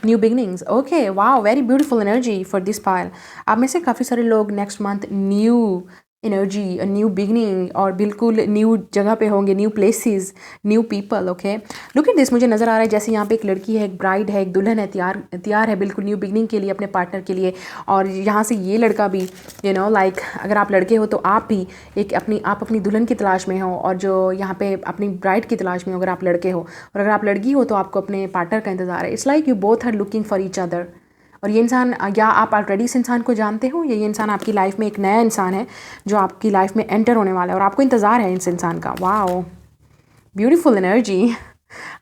new beginnings, okay, wow, very beautiful energy for this pile. आप में से काफ़ी सारे लोग next month new energy, new beginning, और बिल्कुल न्यू जगह पे होंगे, new places, new people, okay. Look at this, मुझे नज़र आ रहा है जैसे यहाँ पे एक लड़की है, एक ब्राइड है, एक दुल्हन है, तैयार है बिल्कुल न्यू बिगनिंग के लिए अपने पार्टनर के लिए। और यहाँ से ये लड़का भी, यू नो, लाइक अगर आप लड़के हो तो आप भी आप अपनी दुल्हन की तलाश में हो, और जो यहाँ पे अपनी ब्राइड की तलाश में हो अगर आप लड़के हो, और अगर आप लड़की हो तो आपको अपने पार्टनर का इंतज़ार है। It's like you both are looking for each other. और ये इंसान, या आप ऑलरेडी इस इंसान को जानते हो, या ये इंसान आपकी लाइफ में एक नया इंसान है जो आपकी लाइफ में एंटर होने वाला है, और आपको इंतज़ार है इस इंसान का। Wow, beautiful energy,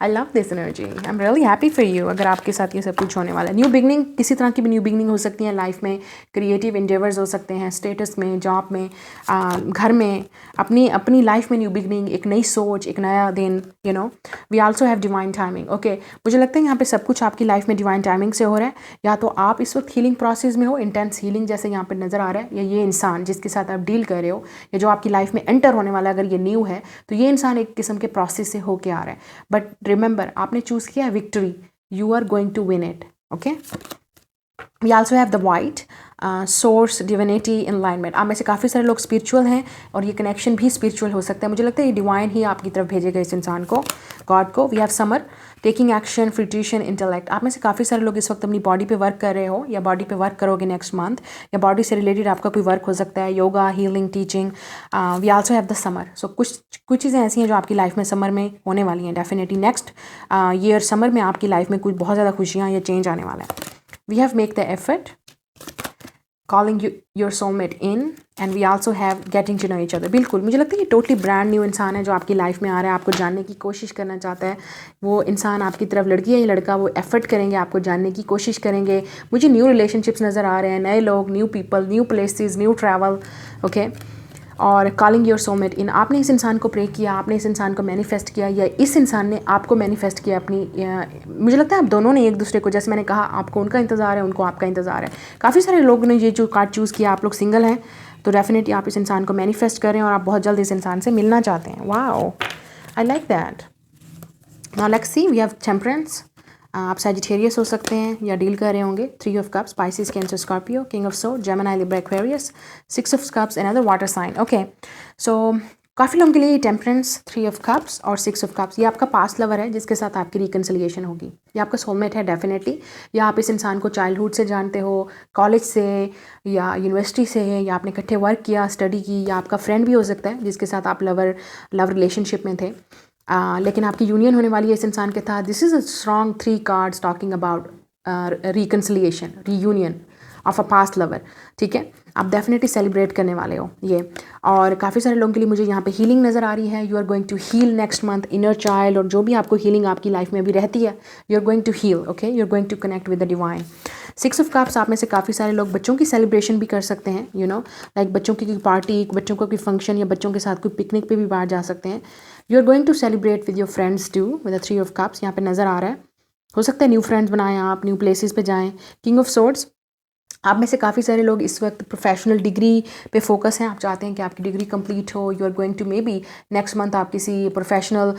I love this energy, I am really happy for you. अगर आपके साथ ये सब कुछ होने वाला है, न्यू बिगनिंग, किसी तरह की भी न्यू बिगनिंग हो सकती है लाइफ में, क्रिएटिव इंडेवर्स हो सकते हैं, स्टेटस में, जॉब में, घर में, अपनी लाइफ में न्यू बिगनिंग, एक नई सोच, एक नया दिन, you know. We also have divine timing, okay. मुझे लगता है यहाँ पे सब कुछ आपकी लाइफ में डिवाइन टाइमिंग से हो रहा है। या तो आप इस वक्त हीलिंग प्रोसेस में हो, इंटेंस हीलिंग जैसे यहाँ पे नज़र आ रहा है, या ये इंसान जिसके साथ आप डील कर रहे हो, या जो आपकी लाइफ में एंटर होने वाला है, अगर ये न्यू है तो ये इंसान एक किस्म के प्रोसेस से होके आ रहा है। बट रिमेंबर, आपने चूज़ किया है victory, you are going to win it, okay. We also have the white source divinity in alignment. आप में से काफ़ी सारे लोग स्पिरिचुअल हैं, और ये कनेक्शन भी स्पिरिचुअल हो सकता है। मुझे लगता है ये डिवाइन ही आपकी तरफ भेजेगा इस इंसान को, गॉड को। We have summer, taking action, fruition, intellect. आप में से काफ़ी सारे लोग इस वक्त अपनी बॉडी पे वर्क कर रहे हो, या बॉडी पे वर्क करोगे नेक्स्ट मंथ, या बॉडी से रिलेटेड आपका कोई वर्क हो सकता है, yoga, healing, teaching. We also have the summer. So कुछ चीज़ें ऐसी हैं जो आपकी लाइफ में समर में होने वाली हैं। डेफिनेटली नेक्स्ट ईयर समर में आपकी लाइफ में कुछ बहुत ज़्यादा खुशियाँ या चेंज आने वाला है। We have make the effort, calling your soulmate in, and we also have getting to know each other। बिल्कुल, मुझे लगता है ये टोटली ब्रांड न्यू इंसान है जो आपकी लाइफ में आ रहा है, आपको जानने की कोशिश करना चाहता है। वो इंसान आपकी तरफ, लड़की है या लड़का, वो एफर्ट करेंगे, आपको जानने की कोशिश करेंगे। मुझे न्यू रिलेशनशिप्स नज़र आ रहे हैं, नए लोग, new people, new places, new travel, okay. और कॉलिंग योर सोलमेट इन, आपने इस इंसान को प्रे किया, आपने इस इंसान को मैनिफेस्ट किया, या इस इंसान ने आपको मैनिफेस्ट किया अपनी। मुझे लगता है आप दोनों ने एक दूसरे को, जैसे मैंने कहा, आपको उनका इंतज़ार है, उनको आपका इंतज़ार है। काफ़ी सारे लोगों ने ये जो कार्ड चूज़ किया, आप लोग सिंगल हैं तो डेफिनेटली आप इस इंसान को मैनिफेस्ट कर रहे हैं, और आप बहुत जल्द इस इंसान से मिलना चाहते हैं। Wow, I like that. Now let's see, we have temperance. आप सैजिटेरियस हो सकते हैं या डील कर रहे होंगे। 3 of cups, Pisces, cancer, Scorpio, king of sword, Gemini, Libra, Aquarius, 6 of cups, another water sign, okay. So काफ़ी लोगों के लिए टेम्परेंस, 3 ऑफ कप्स और 6 ऑफ कप्स, ये आपका पास्ट लवर है जिसके साथ आपकी रिकन्सिलिएशन होगी। ये आपका सोलमेट है डेफिनेटली, या आप इस इंसान को चाइल्डहुड से जानते हो, कॉलेज से या यूनिवर्सिटी से, या आपने इकट्ठे वर्क किया, स्टडी की, या आपका फ्रेंड भी हो सकता है जिसके साथ आप लव रिलेशनशिप में थे, लेकिन आपकी यूनियन होने वाली है इस इंसान के साथ। This is a strong 3 cards talking about reconciliation, reunion of a past lover, ठीक है। आप डेफिनेटली सेलिब्रेट करने वाले हो ये। और काफ़ी सारे लोगों के लिए मुझे यहाँ पे हीलिंग नज़र आ रही है। You are going to heal next month, inner child, और जो भी आपको हीलिंग आपकी लाइफ में भी रहती है, you are going to heal, okay. You are going to connect with the divine. 6 of cups, आप में से काफ़ी सारे लोग बच्चों की सेलिब्रेशन भी कर सकते हैं, यू नो, लाइक बच्चों की कोई पार्टी, बच्चों का कोई फंक्शन, या बच्चों के साथ कोई पिकनिक पे भी बाहर जा सकते हैं। You are going to celebrate with your friends too, with the 3 of cups यहाँ पे नज़र आ रहा है। हो सकता है न्यू फ्रेंड्स बनाएं आप, न्यू प्लेसेस पे जाएं। किंग ऑफ सोर्ड्स, आप में से काफ़ी सारे लोग इस वक्त प्रोफेशनल डिग्री पे फोकस हैं, आप चाहते हैं कि आपकी डिग्री कंप्लीट हो। You are going to maybe next month आप किसी प्रोफेशनल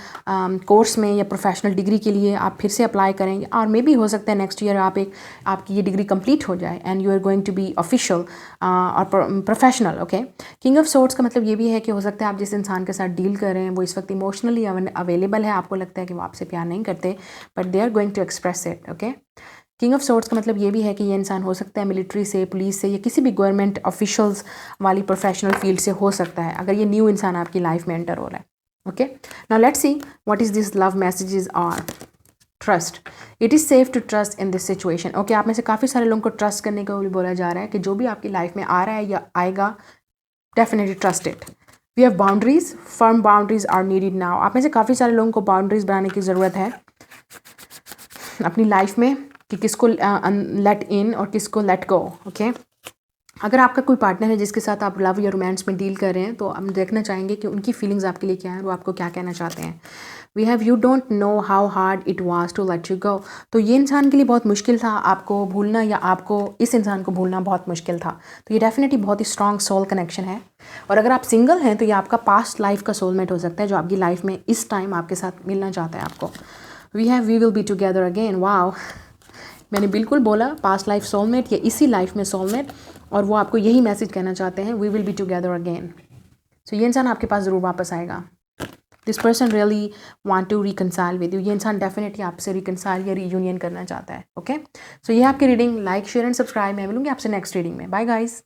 कोर्स में या प्रोफेशनल डिग्री के लिए आप फिर से अप्लाई करें, और मे बी हो सकता है नेक्स्ट ईयर आपकी ये डिग्री कंप्लीट हो जाए, and you are going to be official और professional, okay. King of swords का मतलब ये भी है कि हो सकता है आप जिस इंसान के साथ डील कर रहे हैं वो इस वक्त इमोशनली अवेलेबल है, आपको लगता है कि वो आपसे प्यार नहीं करते, but they are going to express it, okay. King of swords का मतलब ये भी है कि ये इंसान हो सकता है मिलिट्री से, पुलिस से, या किसी भी गवर्नमेंट ऑफिशियल्स वाली प्रोफेशनल फील्ड से हो सकता है, अगर ये न्यू इंसान आपकी लाइफ में एंटर हो रहा है, okay. Now let's see what is this love messages are. Trust, it is safe to trust in this situation. Okay, आप में से काफ़ी सारे लोगों को ट्रस्ट करने को भी बोला जा रहा है कि जो भी आपकी लाइफ में आ रहा है या आएगा, definitely trust it. We have boundaries, firm boundaries are needed now. आप में से काफ़ी सारे लोगों को बाउंड्रीज बनाने की ज़रूरत है अपनी लाइफ में कि किसको लेट इन और किसको लेट गो। ओके, अगर आपका कोई पार्टनर है जिसके साथ आप लव या रोमांस में डील कर रहे हैं, तो हम देखना चाहेंगे कि उनकी फीलिंग्स आपके लिए क्या है, वो आपको क्या कहना चाहते हैं। We have you don't know how hard it was to let you go. तो ये इंसान के लिए बहुत मुश्किल था आपको भूलना, या आपको इस इंसान को भूलना बहुत मुश्किल था। तो ये डेफिनेटली बहुत ही स्ट्रॉन्ग सोल कनेक्शन है। और अगर आप सिंगल हैं तो ये आपका पास्ट लाइफ का सोलमेट हो सकता है, जो आपकी लाइफ में इस टाइम आपके साथ मिलना चाहता है आपको। We will be together again. Wow, मैंने बिल्कुल बोला पास्ट लाइफ सोलमेट या इसी लाइफ में सोलमेट, और वो आपको यही मैसेज कहना चाहते हैं, we will be together again. So ये इंसान आपके पास ज़रूर वापस आएगा। This person really want to reconcile with you. ये इंसान डेफिनेटली आपसे रिकनसाइल या रीयूनियन करना चाहता है। ओके, सो ये आपकी reading. Like share and subscribe. मैं मिलूंगी आपसे नेक्स्ट रीडिंग में। Bye guys.